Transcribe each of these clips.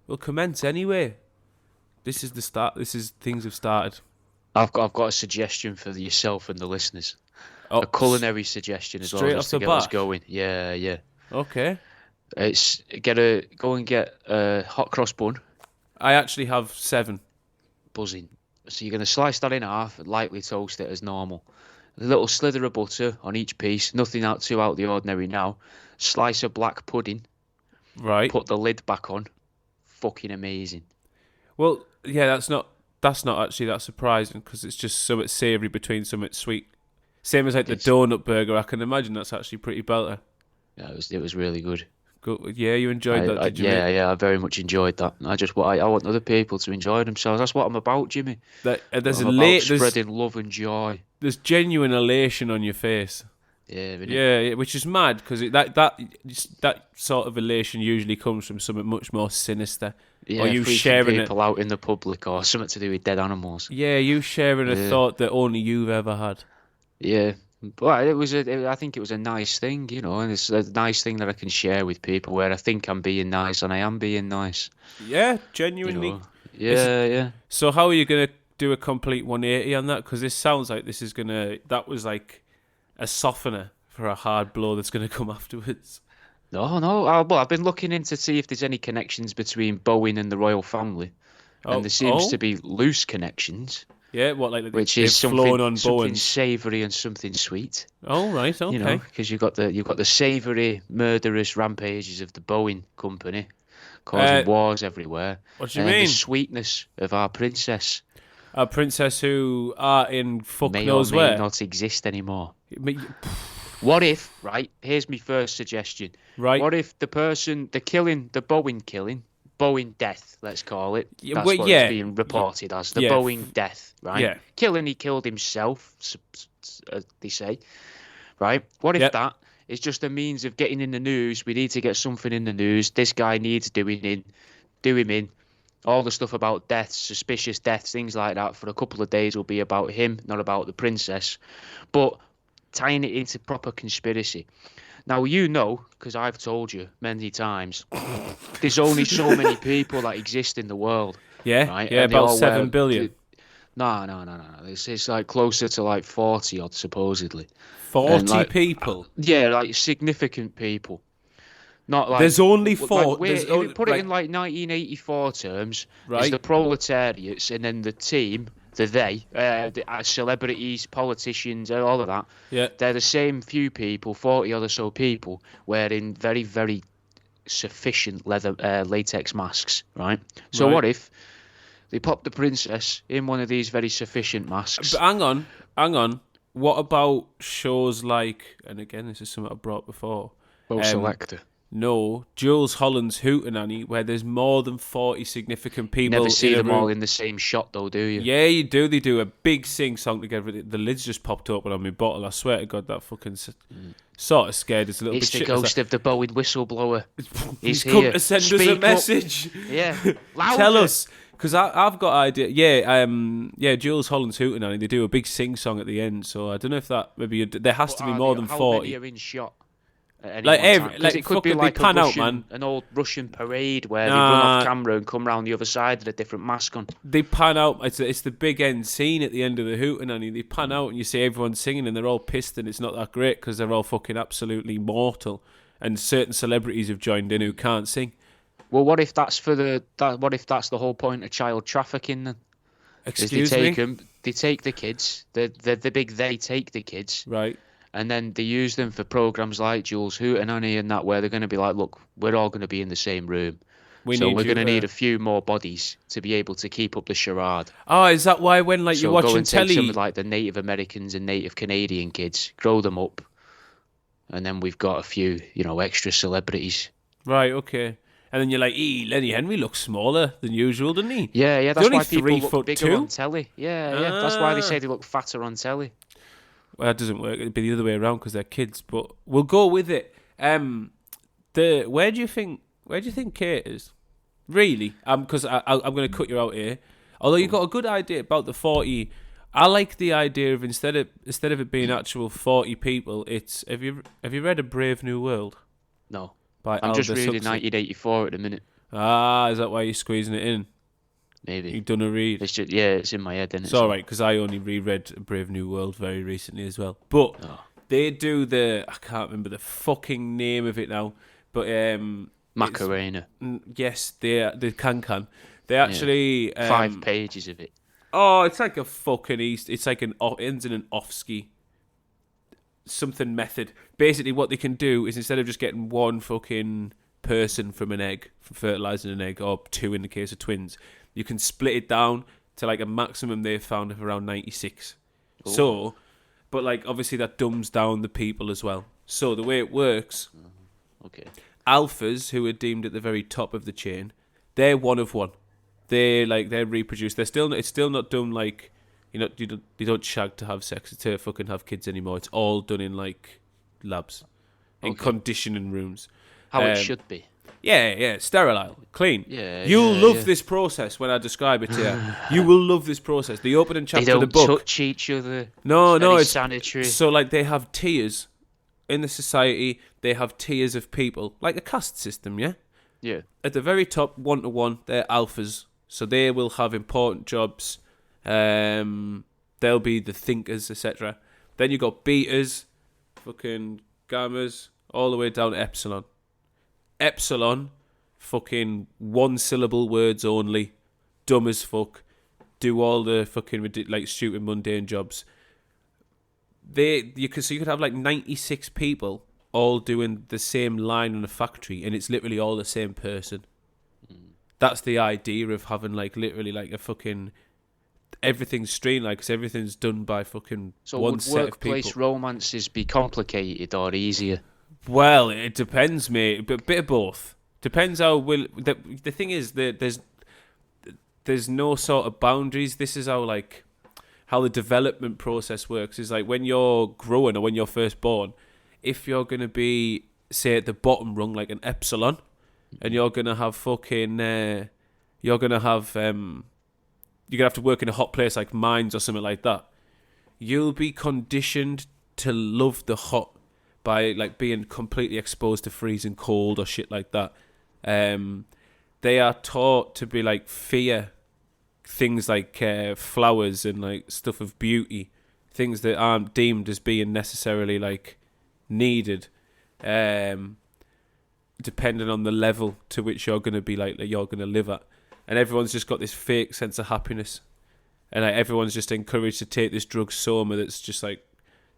we'll commence anyway. This is the start. Things have started. I've got a suggestion for yourself and the listeners. Oh, A culinary suggestion as well, straight off just to the get us bat. going. Yeah, yeah. Okay. It's go and get a hot cross bun, I actually have 7. buzzing. So you're gonna slice that in half, and lightly toast it as normal. A little slither of butter on each piece, nothing too out of the ordinary now. Slice of black pudding, Right. put the lid back on. Fucking amazing. Well, yeah, that's not actually that surprising because it's just something savoury between something sweet. Same as like the It's donut burger. I can imagine that's actually pretty belter. Yeah, it was really good. Good. Yeah, you enjoyed that, did you, mate? Yeah, I very much enjoyed that. I want other people to enjoy themselves. That's what I'm about, Jimmy. There's I'm about there's spreading love and joy. there's genuine elation on your face. Yeah, innit? Yeah, which is mad because that sort of elation usually comes from something much more sinister. Yeah, Or you freaking sharing it. people out in the public or something to do with dead animals. Yeah, you sharing a Yeah, thought that only you've ever had. yeah. But I think it was a nice thing, and it's a nice thing that I can share with people where I think I'm being nice and I am being nice, Yeah, you genuinely. know. Is Yeah, yeah. So how are you gonna do a complete 180 on that? Because this sounds like that was like a softener for a hard blow that's gonna come afterwards. No, no. Well, I've been looking in to see if there's any connections between Bowen and the royal family, and Oh, there seems to oh, be loose connections, yeah. What like which they've is flown on something Bowens? savoury and something sweet. Oh right, okay. Because you've got the savoury, murderous rampages of the Bowen company, Uh, causing wars everywhere, what do you and then the mean? sweetness of our princess A princess who are in fuck may or knows may where. not exist anymore. Me- What if, right? Here's my first suggestion. Right. What if the Bowen killing, Bowen death, let's call it. Yeah, That's well, what it's yeah, being reported as. The yeah, Bowen death, right? yeah, He killed himself, they say, right? What if yep. that is just a means of getting in the news? We need to get something in the news. This guy needs do him in. All the stuff about deaths, suspicious deaths, things like that for a couple of days will be about him, not about the princess. But tying it into proper conspiracy. Now, because I've told you many times, there's only so many people that exist in the world, Yeah, right? yeah, And they about all 7 billion. No, no, no, no, no. It's like closer to like 40 odd, supposedly. And 40 like, people. yeah, like significant people. Not like, There's only like four. There's if you only, put it in like 1984 terms, it's right. the proletariats and then the team, celebrities, politicians, all of that. Yeah. They're the same few people, 40 or so people, wearing very, very sufficient latex masks, right? So Right. what if they pop the princess in one of these very sufficient masks? But hang on. What about shows like, and again, this is something I brought before. Well, selector. No, Jules Holland's Hootenanny, where there's more than 40 significant people Never see in a them all room. in the same shot, though, do you? Yeah, you do. They do a big sing song together. The lid's just popped open on my bottle. I swear to God, that fucking sort of scared us a little It's bit. the ghost of the Bowen whistleblower. He's He's come here. to send us Speak a up. message. Yeah, louder. Tell us, because I've got idea. Yeah, Jules Holland's Hootenanny. They do a big sing song at the end. So I don't know if that there has to be more than How 40. many are in shot at any Like one time? every, 'Cause like it could be fucking, like they pan out, Russian, man. an old Russian parade where they run Nah. off camera and come round the other side with a different mask on. They pan out. It's the big end scene at the end of the Hootenanny. They pan out and you see everyone singing and they're all pissed and it's not that great because they're all fucking absolutely mortal. And certain celebrities have joined in who can't sing. Well, what if that's what if that's the whole point of child trafficking then? Is Excuse me? they take the kids, they take the kids, Right. and then they use them for programs like Jules Hootenanny and that, where they're going to be like, look, we're all going to be in the same room. We're going to need a few more bodies to be able to keep up the charade. Oh, is that why when like So you're go watching and take telly? some of like the Native Americans and Native Canadian kids, grow them up, and then we've got a few, extra celebrities. Right, okay. And then you're like, Lenny Henry looks smaller than usual, doesn't he? Yeah, He's that's only why people look 3'2". bigger on telly. Yeah, that's why they Ah. say they look fatter on telly. Well, that doesn't work. It'd be the other way around because they're kids. But we'll go with it. Where do you think Kate is? Really? Because I'm going to cut you out here. Although you got a good idea about the 40. I like the idea of instead of it being actual 40 people, it's have you read A Brave New World No, by I'm just Aldous reading Huxley? 1984 at the minute. Ah, is that why you're squeezing it in? Maybe. You've done a read. It's just, yeah, it's in my head, isn't it? It's all right, because I only reread A Brave New World very recently as well. But they do I can't remember the fucking name of it now, but Macarena. Yes, they can. They actually 5 pages of it. Oh, it's like a fucking it's like an ends in an Offski something method. Basically, what they can do is instead of just getting one fucking person from an egg, from fertilizing an egg, or 2 in the case of twins, you can split it down to like a maximum they've found of around 96. Ooh. So, but like obviously that dumbs down the people as well. So the way it works, okay, alphas who are deemed at the very top of the chain, they're one of one. They're reproduced. It's still not done like, you don't shag to have sex, to fucking have kids anymore. It's all done in like labs, in conditioning rooms. How it should be. Yeah, sterile, clean. Yeah, You'll love this process when I describe it to you. You will love this process. The opening chapter of the book. They don't touch each other. No, it's sanitary. So like they have tiers in the society. They have tiers of people, like a caste system. Yeah. Yeah. At the very top, 1-to-1, they're alphas. So they will have important jobs. They'll be the thinkers, etc. Then you got betas, fucking gammas, all the way down to epsilon. Epsilon, fucking 1-syllable words only, dumb as fuck, do all the fucking like stupid mundane jobs. You could have like 96 people all doing the same line in a factory, and it's literally all the same person. That's the idea of having like literally like a fucking everything's streamlined because everything's done by fucking one set of people. Would workplace romances be complicated or easier? Well, it depends, mate. But a bit of both. Depends how the thing is that there's no sort of boundaries. This is how the development process works. Is like when you're growing or when you're first born, if you're gonna be say at the bottom rung like an epsilon, and you're gonna have you're gonna have to work in a hot place like mines or something like that. You'll be conditioned to love the hot by like being completely exposed to freezing cold or shit like that. They are taught to be like fear things like flowers and like stuff of beauty, things that aren't deemed as being necessarily like needed, depending on the level to which you're going to be like you're going to live at. And everyone's just got this fake sense of happiness, and like everyone's just encouraged to take this drug Soma that's just like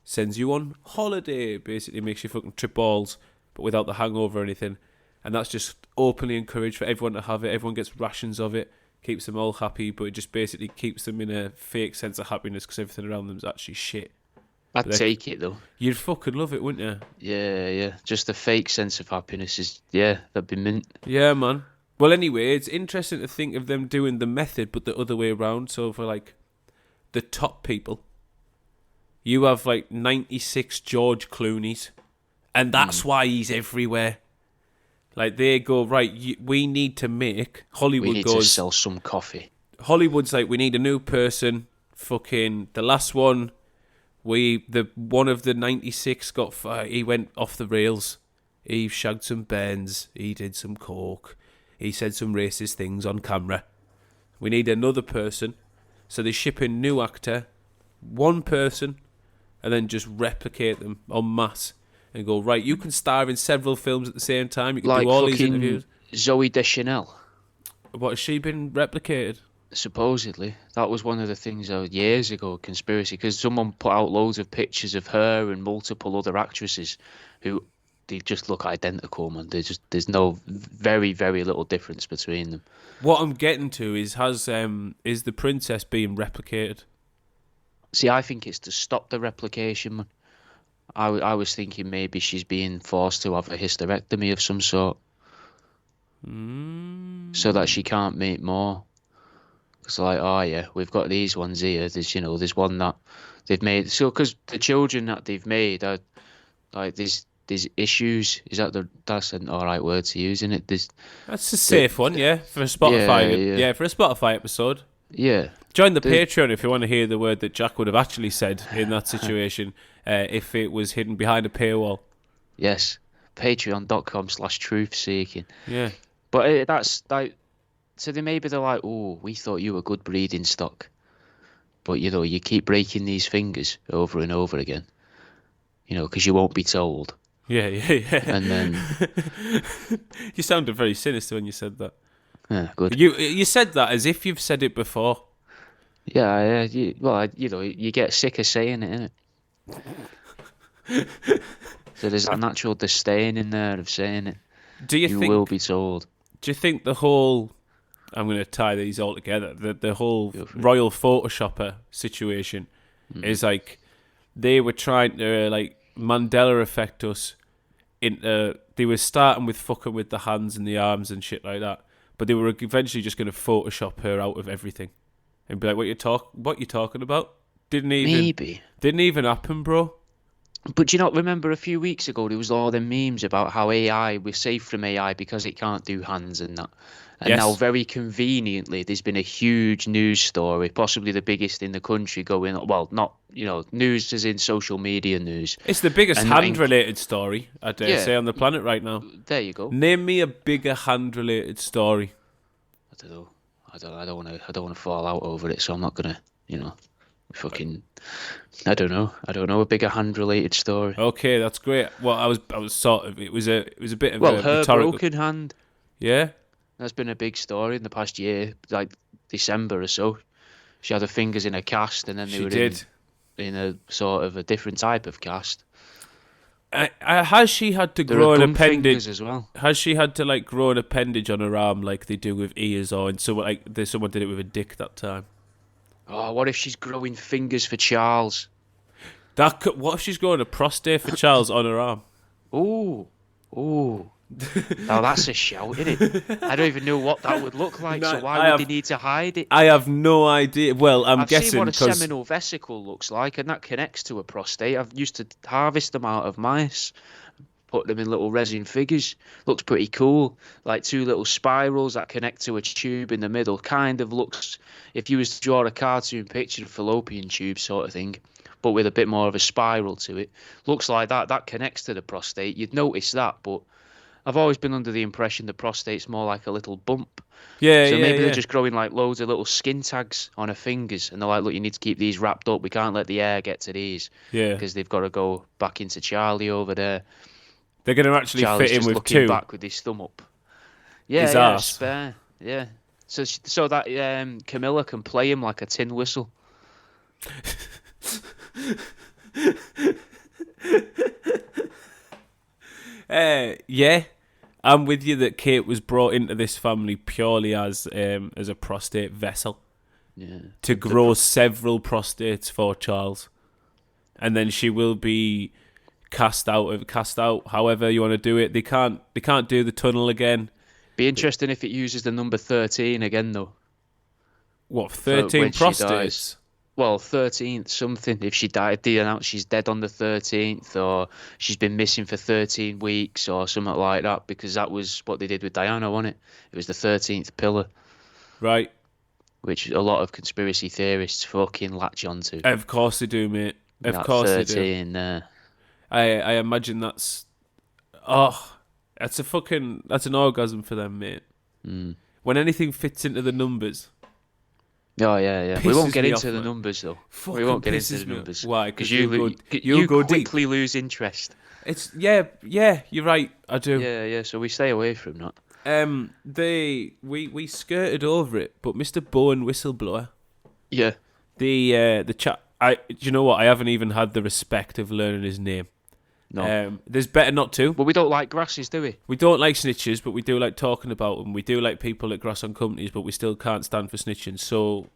sends you on holiday, basically makes you fucking trip balls, but without the hangover or anything. And that's just openly encouraged for everyone to have it. Everyone gets rations of it, keeps them all happy, but it just basically keeps them in a fake sense of happiness because everything around them's actually shit. I'd take it though. You'd fucking love it, wouldn't you? Yeah. Just the fake sense of happiness is, that'd be mint. Yeah, man. Well, anyway, it's interesting to think of them doing the method, but the other way around. So for like the top people, you have like 96 George Clooney's, and that's why he's everywhere. Like they go, right, we need to make Hollywood. We need to sell some coffee. Hollywood's like, we need a new person. Fucking the last one, one of the 96 he went off the rails. He shagged some bends. He did some coke. He said some racist things on camera. We need another person. So they ship in new actor, one person, and then just replicate them en masse and go, right, you can star in several films at the same time. You can do all these interviews. Zoe Deschanel. What, has she been replicated? Supposedly. That was one of the things years ago, conspiracy, because someone put out loads of pictures of her and multiple other actresses who they just look identical, man. There's no very, very little difference between them. What I'm getting to is is the princess being replicated? See, I think it's to stop the replication, man. I was thinking maybe she's being forced to have a hysterectomy of some sort, so that she can't make more. It's like, oh yeah, we've got these ones here. There's one that they've made. So because the children that they've made are like there's issues. That's an alright word to use, isn't it? That's a safe one, yeah, for a Spotify. Yeah, for a Spotify episode. Yeah. Join the Patreon if you want to hear the word that Jack would have actually said in that situation if it was hidden behind a paywall. Yes. Patreon.com/truth-seeking. Yeah. But that's like, so they're like, oh, we thought you were good breeding stock, but you keep breaking these fingers over and over again, because you won't be told. Yeah, yeah, yeah. And then you sounded very sinister when you said that. yeah, good. You said that as if you've said it before. Yeah, you get sick of saying it, innit? So there's that natural disdain in there of saying it. Do you think will be told? Do you think the whole? I'm going to tie these all together. The whole royal photoshopper situation is like they were trying to like Mandela effect us into. They were starting with fucking with the hands and the arms and shit like that, but they were eventually just going to Photoshop her out of everything and be like, "What you talking about? Didn't even happen, bro." But do you not remember a few weeks ago there was all the memes about how AI, we're safe from AI because it can't do hands and that. And Yes. now very conveniently there's been a huge news story, possibly the biggest in the country going, well, not, news as in social media news. It's the biggest And hand-related story, I dare say, on the planet right now. There you go. Name me a bigger hand-related story. I don't know. I don't want to fall out over it, so I'm not gonna, fucking. I don't know a bigger hand-related story. Okay, that's great. Well, I was sort of. It was a bit of Well, a her rhetorical. broken hand. Yeah. That's been a big story in the past year, like December or so. She had her fingers in a cast, and then they She were did. in a sort of a different type of cast. Has she had to There grow are an gun appendage fingers as well. Has she had to like grow an appendage on her arm like they do with ears, or and so like someone did it with a dick that time? Oh, what if she's growing fingers for Charles? What if she's growing a prostate for Charles on her arm? Ooh. Now that's a shout, isn't it? I don't even know what that would look like, No, so why would they need to hide it? I have no idea. Well, I've guessing seen what a because seminal vesicle looks like, and that connects to a prostate. I've used to harvest them out of mice, put them in little resin figures. Looks pretty cool, like two little spirals that connect to a tube in the middle. Kind of looks, if you was to draw a cartoon picture of fallopian tube sort of thing, but with a bit more of a spiral to it. Looks like that. That connects to the prostate. You'd notice that, but I've always been under the impression the prostate's more like a little bump. yeah, So yeah, maybe yeah. they're just growing like loads of little skin tags on her fingers, and they're like, look, you need to keep these wrapped up. We can't let the air get to these. Yeah. Because they've got to go back into Charlie over there. They're going to actually Charlie's fit in just with looking two. back with his thumb up. Yeah, His yeah, arse. spare. Yeah. So that Camilla can play him like a tin whistle. Yeah, I'm with you that Kate was brought into this family purely as a prostate vessel Yeah. to grow several prostates for Charles, and then she will be cast out. However you want to do it. They can't do the tunnel again. Be interesting if it uses the number 13 again, though. What, For 13 when she prostates? dies. Well, 13th something. If she died, they announce she's dead on the 13th, or she's been missing for 13 weeks, or something like that, because that was what they did with Diana, wasn't it? It was the 13th pillar, Right. which a lot of conspiracy theorists fucking latch onto. Of course they do, mate. Of That course they do. 13 there. I imagine that's that's an orgasm for them, mate. Mm. When anything fits into the numbers. Oh, yeah. We Pisses won't get me into off, the man. numbers, though. Fucking We won't get pisses into the me off. numbers. Why? Because you you go deep. quickly lose interest. It's yeah, you're right. I do. Yeah, so we stay away from that. We skirted over it, but Mr. Bowen whistleblower, Yeah. the chat. Do you know what? I haven't even had the respect of learning his name. No. There's better not to. But we don't like grasses, do we? We don't like snitches, but we do like talking about them. We do like people that grass on companies, but we still can't stand for snitching. So,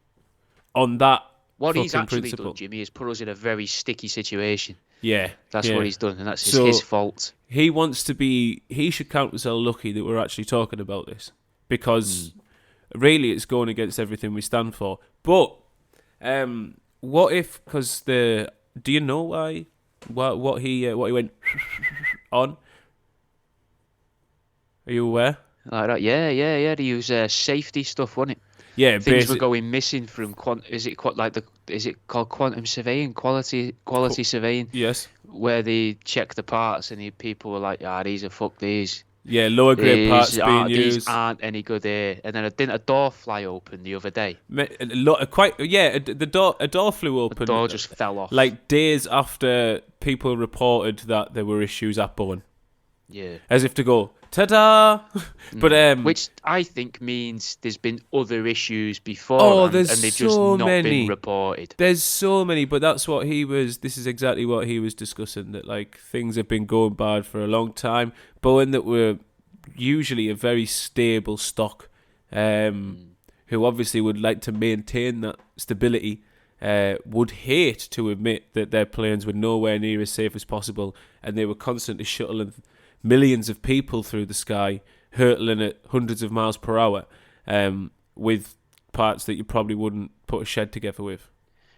on that, What he's fucking actually principle, done, Jimmy, is put us in a very sticky situation. yeah, That's yeah. what he's done, and that's So- his fault. He wants to be. He should count himself lucky that we're actually talking about this, because really it's going against everything we stand for. But what if? Because do you know why? What he went on? Are you aware? Like that. Yeah. They use safety stuff, wasn't it? Yeah, Things were going missing from is it called quantum surveying, quality surveying, Yes. where they check the parts and people were like, these are fuck these. Yeah, lower grade parts being These used. aren't any good here. And then didn't a door fly open the other day? A door flew open. The door just fell off. Like days after people reported that there were issues at Bowen. Yeah. As if to go, ta-da! But which I think means there's been other issues before, and they've just not been reported. There's so many, but that's what this is exactly what he was discussing, that like things have been going bad for a long time. Bowen that were usually a very stable stock, who obviously would like to maintain that stability, would hate to admit that their planes were nowhere near as safe as possible, and they were constantly shuttling millions of people through the sky, hurtling at hundreds of miles per hour, with parts that you probably wouldn't put a shed together with.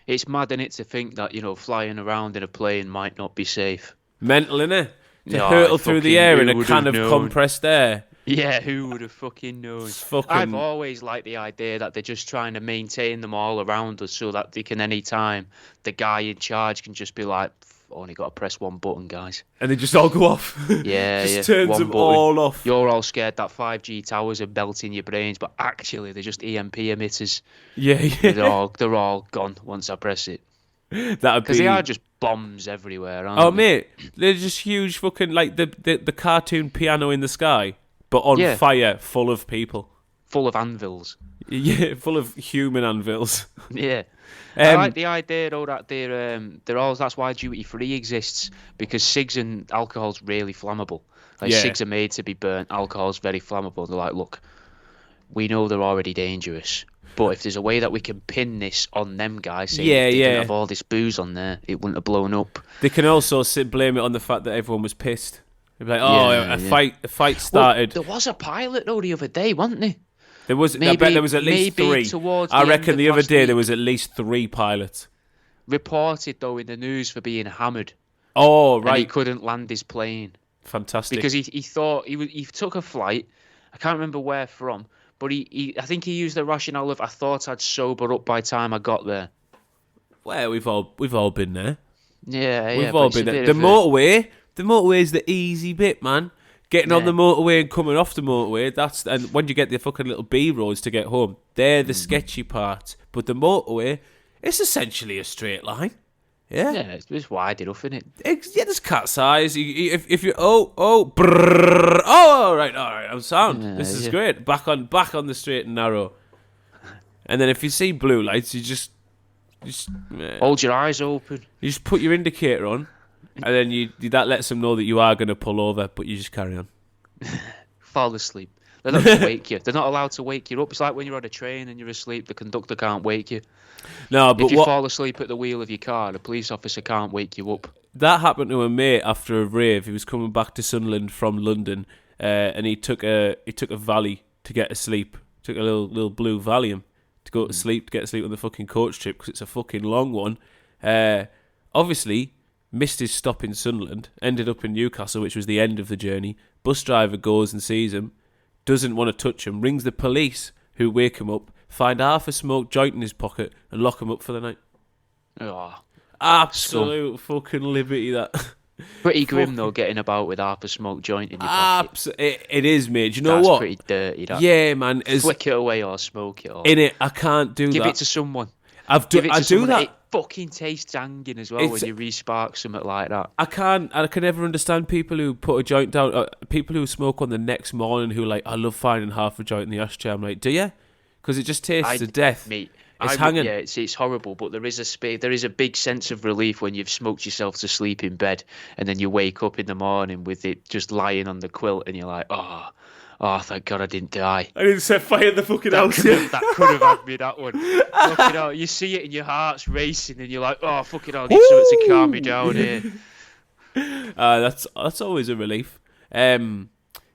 It's mad, innit, to think that, flying around in a plane might not be safe. Mental, innit? To hurtle through the air in a can of compressed air. Yeah, who would have fucking known? I've always liked the idea that they're just trying to maintain them all around us so that they can, anytime, the guy in charge can just be like, only got to press one button, guys. And they just all go off. Yeah, just turns them all off. You're all scared that 5G towers are melting your brains, but actually they're just EMP emitters. Yeah. They're all gone once I press it. Because they are just bombs everywhere, aren't they? Mate, they're just huge fucking, like the cartoon piano in the sky, but on fire, full of people. Full of anvils. Yeah, full of human anvils. Yeah. I like the idea though that they're all. That's why duty free exists, because cigs and alcohol's really flammable. Like cigs are made to be burnt, alcohol's very flammable. They're like, look, we know they're already dangerous, but if there's a way that we can pin this on them guys, saying they didn't have all this booze on there, it wouldn't have blown up. They can also blame it on the fact that everyone was pissed. They'd be like, a fight started. Well, there was a pilot though the other day, wasn't there? There was. I bet there was at least 3. I reckon the other day there was at least 3 pilots reported though in the news for being hammered. Oh, right. And he couldn't land his plane. Fantastic. Because he thought he took a flight. I can't remember where from, but I think he used the rationale of, I thought I'd sober up by the time I got there. Well, we've all been there. Yeah, we've all been there. The motorway is the easy bit, man. Getting on the motorway and coming off the motorway, and when you get the fucking little B roads to get home, they're the sketchy part. But the motorway, it's essentially a straight line. Yeah, it's wide enough, isn't it? Yeah, there's cat's eyes. If you brrr, all right, I'm sound. Yeah, this is great. Back on the straight and narrow. And then if you see blue lights, you just hold your eyes open. You just put your indicator on. And then that lets them know that you are going to pull over, but you just carry on. Fall asleep. They're not going to wake you. They're not allowed to wake you up. It's like when you're on a train and you're asleep, the conductor can't wake you. No, but if you fall asleep at the wheel of your car, the police officer can't wake you up. That happened to a mate after a rave. He was coming back to Sunderland from London, and he took a Valley to get to sleep. Took a little blue Valium to go to sleep, to get to sleep on the fucking coach trip, because it's a fucking long one. Obviously missed his stop in Sunderland, ended up in Newcastle, which was the end of the journey. Bus driver goes and sees him, doesn't want to touch him, rings the police, who wake him up, find half a smoked joint in his pocket, and lock him up for the night. Oh, absolute fucking liberty, that. Pretty grim, though, getting about with half a smoked joint in your pocket. It is, mate. Do you know what? That's pretty dirty, that. Yeah, man. Flick it away or smoke it. In it, I can't do that. Give it to someone. I do that. It fucking tastes hanging as well when you re-spark something like that. I can never understand people who put a joint down, people who smoke on the next morning who like, I love finding half a joint in the ashtray. I'm like, do you? Because it just tastes to death. Mate, it's hanging. Yeah, it's horrible, but there is a big sense of relief when you've smoked yourself to sleep in bed, and then you wake up in the morning with it just lying on the quilt, and you're like, oh, thank God I didn't die. I didn't set fire to the fucking house. That could have had me, that one. Fucking hell, you see it and your heart's racing and you're like, oh, fucking hell, I need something to calm me down here. That's always a relief. But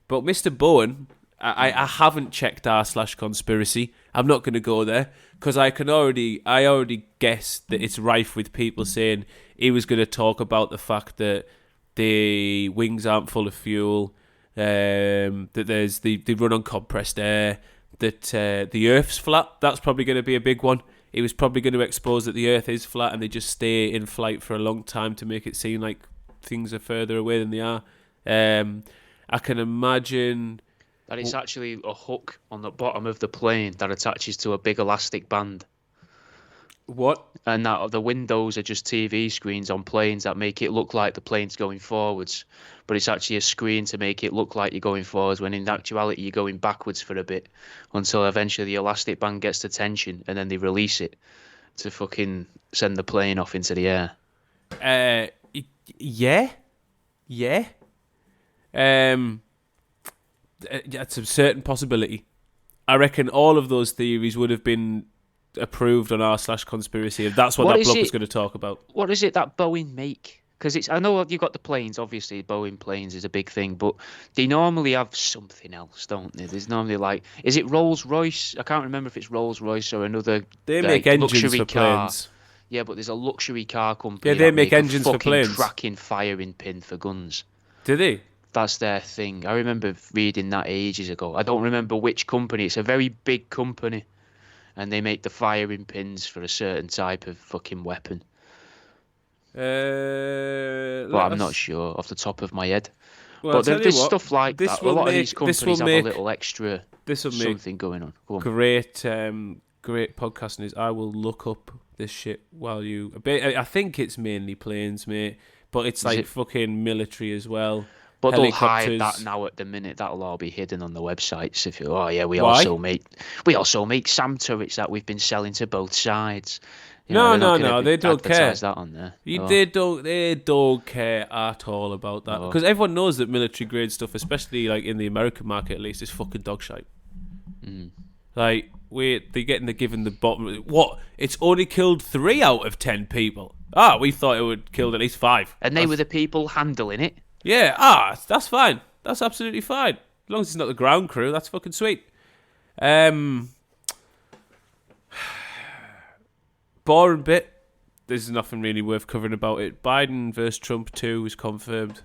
Mr. Bowen, I haven't checked r/conspiracy. I'm not going to go there, because I already guess that it's rife with people saying he was going to talk about the fact that the wings aren't full of fuel, that they run on compressed air, that the Earth's flat. That's probably going to be a big one. He was probably going to expose that the Earth is flat and they just stay in flight for a long time to make it seem like things are further away than they are. I can imagine That it's actually a hook on the bottom of the plane that attaches to a big elastic band. what? And that the windows are just TV screens on planes that make it look like the plane's going forwards, but it's actually a screen to make it look like you're going forwards when in actuality you're going backwards for a bit until eventually the elastic band gets to tension and then they release it to fucking send the plane off into the air. Yeah. That's a certain possibility. I reckon all of those theories would have been approved on r/conspiracy if that's what that bloke was going to talk about. What is it that Boeing make? Because I know you've got the planes, obviously Boeing planes is a big thing, but they normally have something else, don't they? There's normally is it Rolls-Royce? I can't remember if it's Rolls-Royce or another. They make engines for planes. Yeah, but there's a luxury car company. Yeah, they make engines for planes. Cracking firing pin for guns. Do they? That's their thing. I remember reading that ages ago. I don't remember which company. It's a very big company. And they make the firing pins for a certain type of fucking weapon. Well, I'm not sure off the top of my head. Well, but there's stuff like that. A lot of these companies have a little extra something going on. Go on. Great podcasting is I will look up this shit while you... I think it's mainly planes, mate. But it's fucking military as well. But they'll hide that now at the minute. That'll all be hidden on the websites. If you, we also make SAM turrets that we've been selling to both sides. No, they don't care. That on there. They don't care at all about that because everyone knows that military grade stuff, especially like in the American market at least, is fucking dog shite. Like they're given the bottom. What? It's only killed 3 out of 10 people. We thought it would kill at least 5. And they were the people handling it. Yeah, that's fine. That's absolutely fine. As long as it's not the ground crew, that's fucking sweet. Boring bit. There's nothing really worth covering about it. Biden versus Trump 2 is confirmed.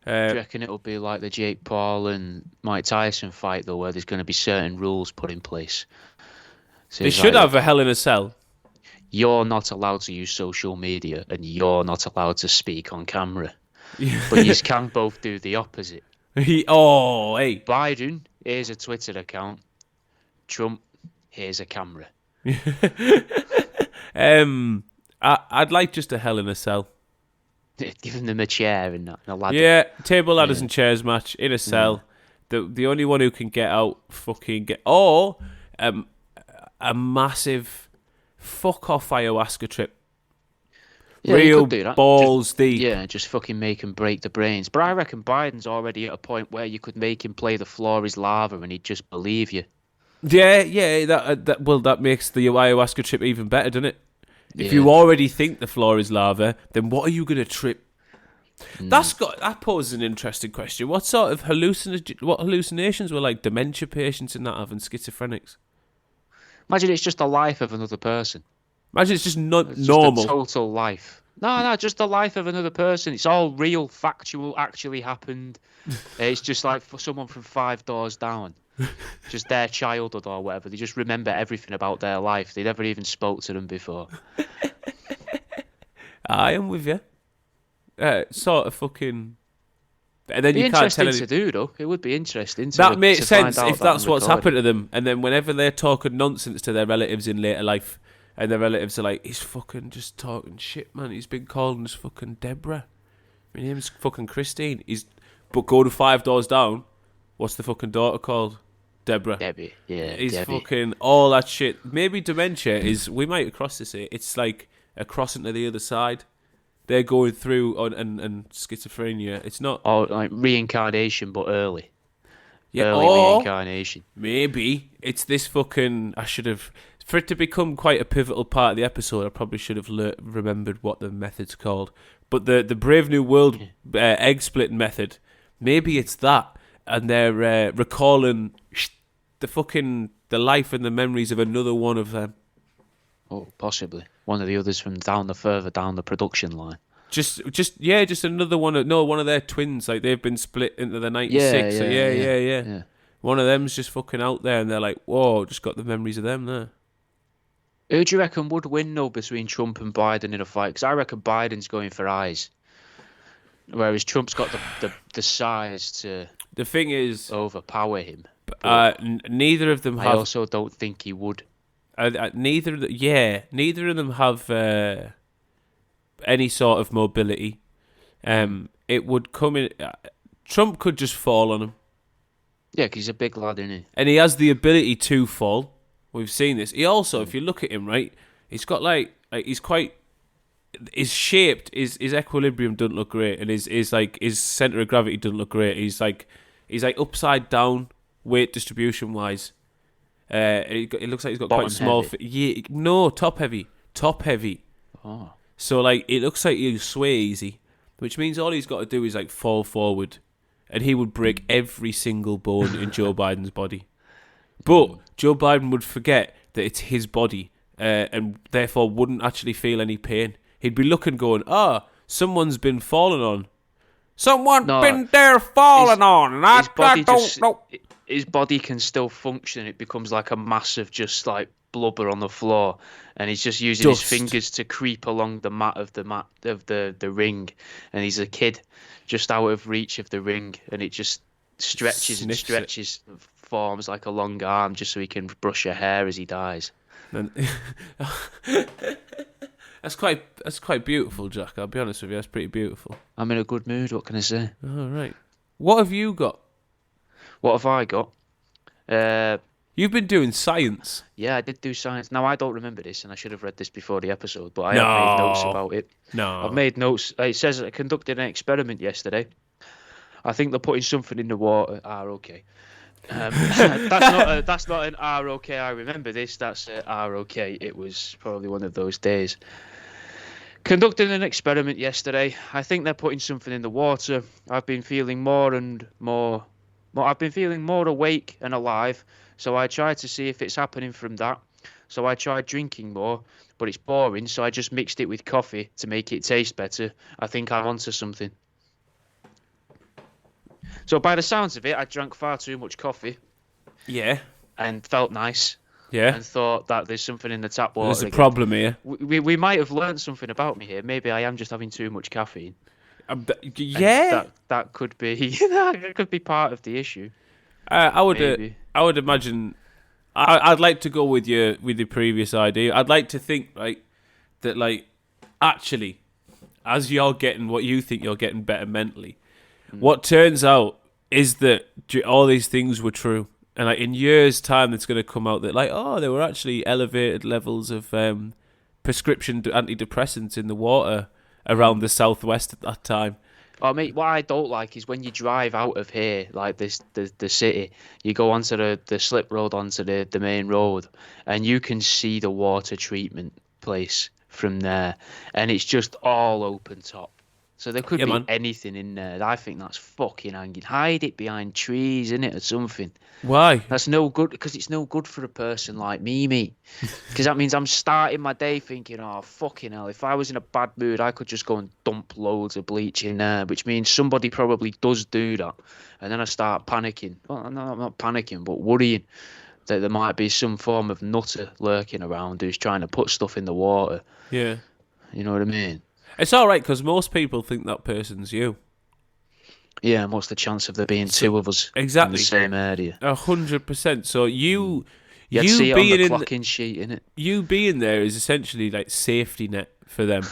Do you reckon it'll be like the Jake Paul and Mike Tyson fight, though, where there's going to be certain rules put in place? So they should have a Hell in a Cell. You're not allowed to use social media, and you're not allowed to speak on camera. But you can both do the opposite. Hey. Biden, here's a Twitter account. Trump, here's a camera. I'd like just a Hell in a Cell. Giving them a chair and a ladder. Yeah, table, ladders and chairs match in a cell. The only one who can get out or a massive fuck off ayahuasca trip. Yeah, real balls deep. Yeah, just fucking make him break the brains. But I reckon Biden's already at a point where you could make him play the floor is lava and he'd just believe you. Yeah. That makes the ayahuasca trip even better, doesn't it? If you already think the floor is lava, then what are you going to trip? That poses an interesting question. What sort of hallucinations were like dementia patients and that having schizophrenics? Imagine it's just the life of another person. Imagine it's just not It's normal. Just a total life. No, just the life of another person. It's all real, factual, actually happened. It's just like for someone from 5 doors down. Just their childhood or whatever. They just remember everything about their life. They never even spoke to them before. I am with you. Sort of fucking... And then It'd be you can't tell interesting to do, though. It would be interesting to That makes sense if that's what's recorded. happened to them. And then whenever they're talking nonsense to their relatives in later life, and their relatives are like, he's fucking just talking shit, man. He's been calling us fucking Deborah. My name's fucking Christine. But go to 5 doors down. What's the fucking daughter called? Deborah. Debbie, yeah. He's Debbie. fucking all that shit. Maybe dementia is, we might cross this here. It's like a crossing to the other side. They're going through and schizophrenia. It's not... Or like reincarnation, but early. Yeah, early reincarnation. Maybe it's this fucking... For it to become quite a pivotal part of the episode, I probably should have remembered what the method's called. But the Brave New World egg splitting method, maybe it's that. And they're recalling the life and the memories of another one of them. Oh, possibly. One of the others from further down the production line. Just another one. One of their twins. Like they've been split into the 96. Yeah. One of them's just fucking out there, and they're like, "Whoa!" Just got the memories of them there. Who do you reckon would win though between Trump and Biden in a fight? Because I reckon Biden's going for eyes. Whereas Trump's got the size to The thing is, overpower him. But neither of them I have. also don't think he would. Neither of them have any sort of mobility. It would come in. Trump could just fall on him. Yeah, because he's a big lad, isn't he? And he has the ability to fall. We've seen this. He also, if you look at him, right, he's got like he's quite. His equilibrium doesn't look great, and his center of gravity doesn't look great. He's like upside down weight distribution wise. It looks like he's got Bottom quite small. heavy. No, top heavy. Oh. So like it looks like he'll sway easy, which means all he's got to do is like fall forward, and he would break every single bone in Joe Biden's body. But Joe Biden would forget that it's his body, and therefore wouldn't actually feel any pain. He'd be looking, going, someone's been falling on. Been there falling on, and I don't know. His body can still function. It becomes like a mass of just like blubber on the floor, and he's just using his fingers to creep along the mat of the ring. And he's a kid, just out of reach of the ring, and it just stretches and stretches, forms like a long arm, just so he can brush her hair as he dies. That's quite beautiful, Jack. I'll be honest with you, that's pretty beautiful. I'm in a good mood. What can I say? All right. What have you got? What have I got? You've been doing science. Yeah, I did do science. Now, I don't remember this, and I should have read this before the episode, but I have made notes about it. No. I've made notes. It says I conducted an experiment yesterday. I think they're putting something in the water. Okay. That's not an okay. I remember this. That's okay. It was probably one of those days. Conducting an experiment yesterday. I think they're putting something in the water. I've been feeling more awake and alive. So I tried to see if it's happening from that. So I tried drinking more, but it's boring. So I just mixed it with coffee to make it taste better. I think I'm onto something. So by the sounds of it, I drank far too much coffee. Yeah. And felt nice. Yeah. And thought that there's something in the tap water. There's a problem here. We might have learned something about me here. Maybe I am just having too much caffeine. Yeah. That could be that could be part of the issue. I would imagine. I'd like to go with your previous idea. I'd like to think that actually, as you're getting what you think you're getting better mentally, what turns out is that all these things were true. And in years' time, it's going to come out that there were actually elevated levels of prescription antidepressants in the water around the southwest at that time. Oh, mate, what I don't like is when you drive out of here, like the city, you go onto the slip road onto the main road, and you can see the water treatment place from there, and it's just all open top. So there could be anything in there. I think that's fucking hanging. Hide it behind trees, innit, or something. Why? That's no good, because it's no good for a person like me. Because that means I'm starting my day thinking, oh, fucking hell, if I was in a bad mood, I could just go and dump loads of bleach in there, which means somebody probably does do that. And then I start panicking. Well, no, I'm not panicking, but worrying that there might be some form of nutter lurking around who's trying to put stuff in the water. Yeah. You know what I mean? It's all right, because most people think that person's you. Yeah, and what's the chance of there being two of us in the same area? 100%. So you see it on being the clocking sheet, innit? You being there is essentially like safety net for them,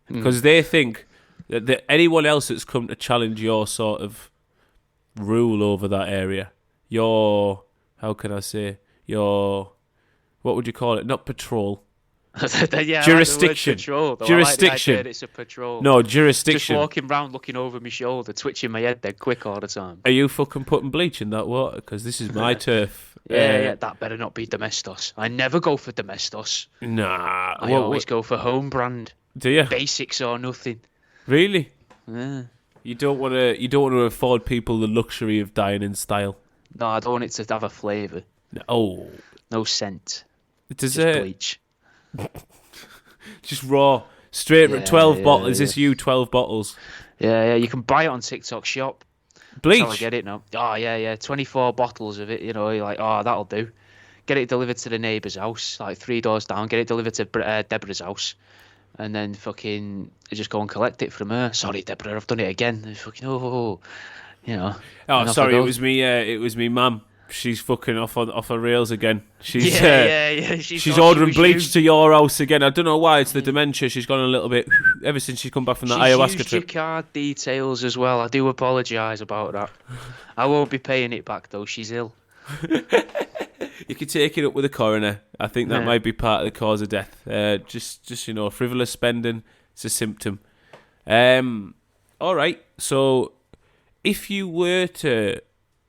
because they think that anyone else that's come to challenge your sort of rule over that area, your what would you call it? Not patrol. Yeah, jurisdiction. Like patrol, Jurisdiction. Like it's a patrol. No, jurisdiction. Just walking around looking over my shoulder, twitching my head dead quick all the time. Are you fucking putting bleach in that water? Because this is my turf. Yeah, that better not be Domestos. I never go for Domestos. Nah. I always go for home brand. Do you? Basics or nothing. Really? Yeah. You don't want to afford people the luxury of dying in style. No, I don't want it to have a flavour. No. No scent. Just bleach. Just raw, straight 12 bottles. Is this you 12 bottles? Yeah. You can buy it on TikTok Shop. Bleach. That's how I get it now. Oh yeah. 24 bottles of it. You know, you're like, oh, that'll do. Get it delivered to the neighbour's house, like 3 doors down. Get it delivered to Deborah's house, and then fucking I just go and collect it from her. Sorry, Deborah, I've done it again. And fucking you know. Oh, and off I sorry, go. it was me mum. She's fucking off her rails again. She's Yeah. she's ordering bleach to your house again. I don't know why. It's the dementia. She's gone a little bit ever since she's come back from that ayahuasca used trip. your card details as well. I do apologise about that. I won't be paying it back though. She's ill. You could take it up with the coroner. I think that might be part of the cause of death. Just frivolous spending. It's a symptom. All right. So, if you were to,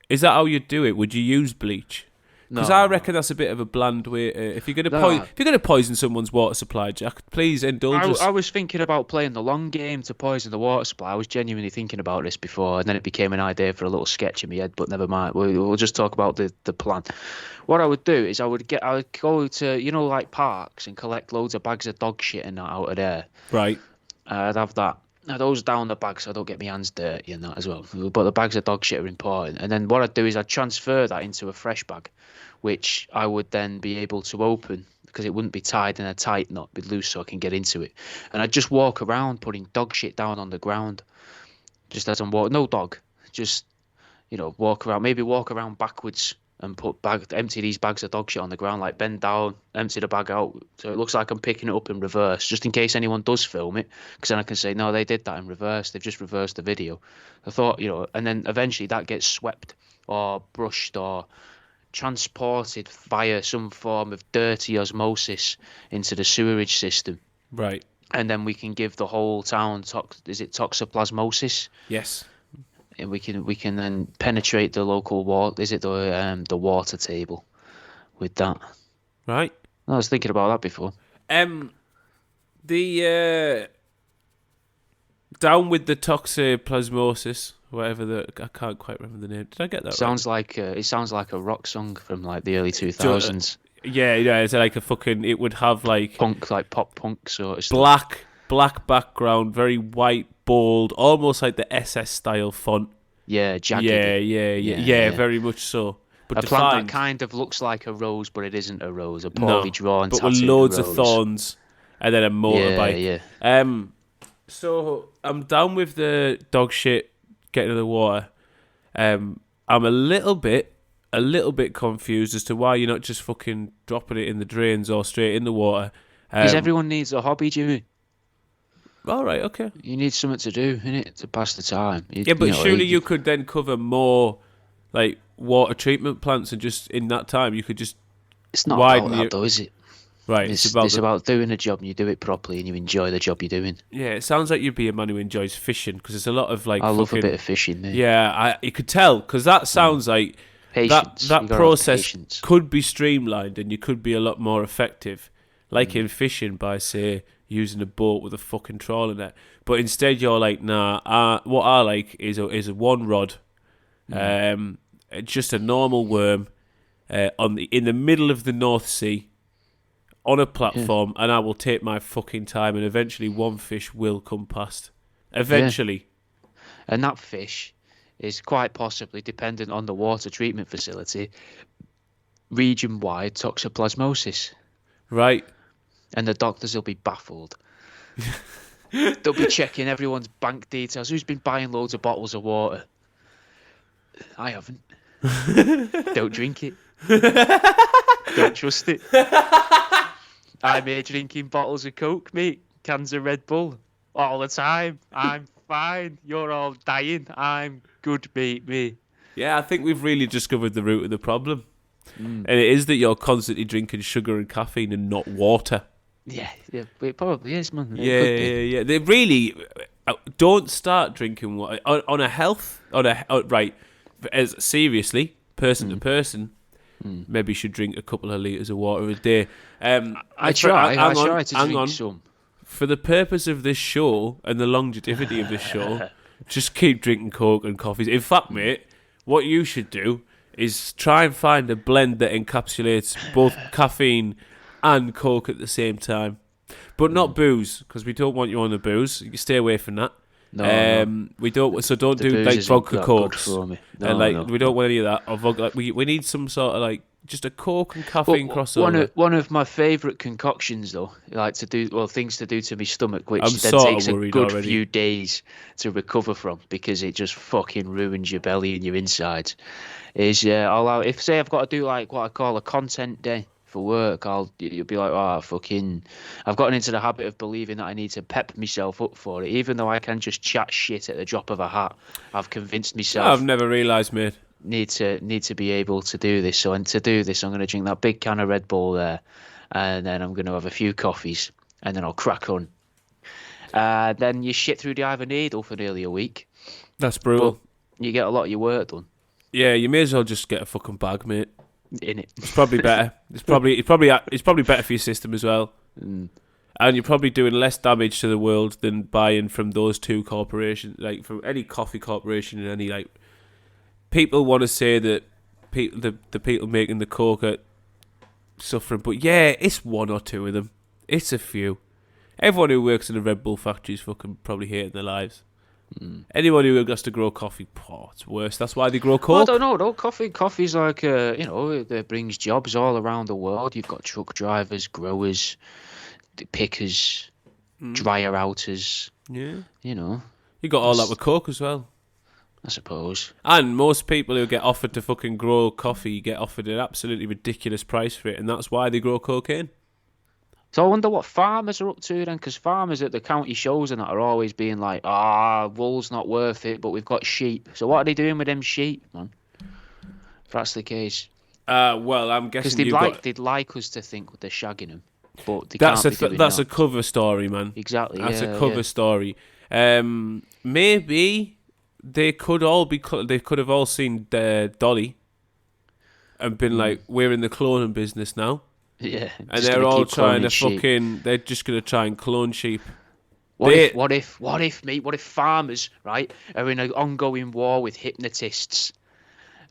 is that how you'd do it? Would you use bleach? Because I reckon that's a bit of a bland way. If you're gonna poison someone's water supply, Jack, please indulge us. I was thinking about playing the long game to poison the water supply. I was genuinely thinking about this before, and then it became an idea for a little sketch in my head. But never mind. We'll just talk about the plan. What I would do is I would go to like parks and collect loads of bags of dog shit and that out of there. Right. I'd have that. Now, those down the bag so I don't get my hands dirty and that as well. But the bags of dog shit are important. And then what I'd do is I'd transfer that into a fresh bag, which I would then be able to open because it wouldn't be tied in a tight knot, be loose so I can get into it. And I'd just walk around putting dog shit down on the ground, just as I'm walking. No dog, just walk around backwards and empty these bags of dog shit on the ground, like bend down, empty the bag out, so it looks like I'm picking it up in reverse, just in case anyone does film it, because then I can say, no, they did that in reverse, they've just reversed the video. I thought, and then eventually that gets swept or brushed or transported via some form of dirty osmosis into the sewerage system. Right. And then we can give the whole town, is it toxoplasmosis? Yes. And we can then penetrate the local water. Is it the water table with that? Right. I was thinking about that before. The down with the toxoplasmosis, whatever I can't quite remember the name. Did I get that right? It sounds like a rock song from like the early 2000s. Yeah, it's like a fucking. It would have like punk, like pop punk sort of stuff. Black background, very white, bold, almost like the SS style font. Yeah, jagged. Yeah, very much so. But a plant that kind of looks like a rose, but it isn't a rose. A poorly drawn, but with loads of thorns, and then a motorbike. Yeah. So I'm down with the dog shit getting to the water. I'm a little bit confused as to why you're not just fucking dropping it in the drains or straight in the water. Because everyone needs a hobby, Jimmy. All right, okay. You need something to do, innit, to pass the time. Surely you could then cover more, like, water treatment plants, and just in that time you could just. It's not about that, though, is it? Right. It's about doing a job and you do it properly and you enjoy the job you're doing. Yeah, it sounds like you'd be a man who enjoys fishing because there's a lot of like. I love a bit of fishing. Mate. Yeah, you could tell because that sounds like that process could be streamlined and you could be a lot more effective, like in fishing by say using a boat with a fucking trawler net. But instead you're like, nah. What I like is a one rod, just a normal worm, in the middle of the North Sea. On a platform, and I will take my fucking time, and eventually one fish will come past. Eventually. Yeah. And that fish is quite possibly, dependent on the water treatment facility, region-wide toxoplasmosis. Right. And the doctors will be baffled. They'll be checking everyone's bank details. Who's been buying loads of bottles of water? I haven't. Don't drink it. Don't trust it. I'm here drinking bottles of Coke, mate. Cans of Red Bull. All the time. I'm fine. You're all dying. I'm good, mate, me. Yeah, I think we've really discovered the root of the problem. And it is that you're constantly drinking sugar and caffeine and not water. Yeah, it probably is, man. Yeah. They really don't start drinking water on a health. Right, as seriously, person to person. Maybe should drink a couple of litres of water a day. I try to drink some. For the purpose of this show and the longevity of this show, just keep drinking Coke and coffees. In fact, mate, what you should do is try and find a blend that encapsulates both caffeine and Coke at the same time. But not booze, because we don't want you on the booze. You can stay away from that. No. We don't. So don't The do booze like isn't vodka that good cokes. for me. And No. we don't want any of that. Or vodka, like, we need some sort of like just a coke and caffeine Well, crossover. one of my favourite concoctions though, like to do things to do to my stomach, which I'm then sort takes of a worried good already. few days to recover from because it just fucking ruins your belly and your insides. Is if say I've got to do like what I call a content day for work, you'll be like, oh fucking, I've gotten into the habit of believing that I need to pep myself up for it, even though I can just chat shit at the drop of a hat. I've convinced I've myself never realised, mate. need to be able to do this. So, and to do this, I'm going to drink that big can of Red Bull there, and then I'm going to have a few coffees, and then I'll crack on. Then you shit through the eye of a needle for nearly a week, That's brutal. but you get a lot of your work done. Yeah, you may as well just get a fucking bag, mate. In it. It's probably better. It's probably better for your system as well. Mm. And you're probably doing less damage to the world than buying from those two corporations, like from any coffee corporation and any like. People want to say that the people making the coke are suffering, but yeah, it's one or two of them. It's a few. Everyone who works in a Red Bull factory is fucking probably hating their lives. Anyone who has to grow coffee, it's worse. That's why they grow coke. Well, I don't know though. Coffee's like it brings jobs all around the world. You've got truck drivers, growers, pickers, dryer outers. Yeah, you got all that with coke as well. I suppose. And most people who get offered to fucking grow coffee get offered an absolutely ridiculous price for it, and that's why they grow cocaine. So I wonder what farmers are up to then, because farmers at the county shows and that are always being like, wool's not worth it, but we've got sheep. So what are they doing with them sheep, man? If that's the case. Well, I'm guessing because they'd like us to think they're shagging them, but they can't be doing that's that. a cover story, man. Exactly. That's a cover story. Maybe they could have all seen Dolly and been like, we're in the cloning business now. Yeah, and they're all trying to they're just gonna try and clone sheep. What if farmers, right, are in an ongoing war with hypnotists,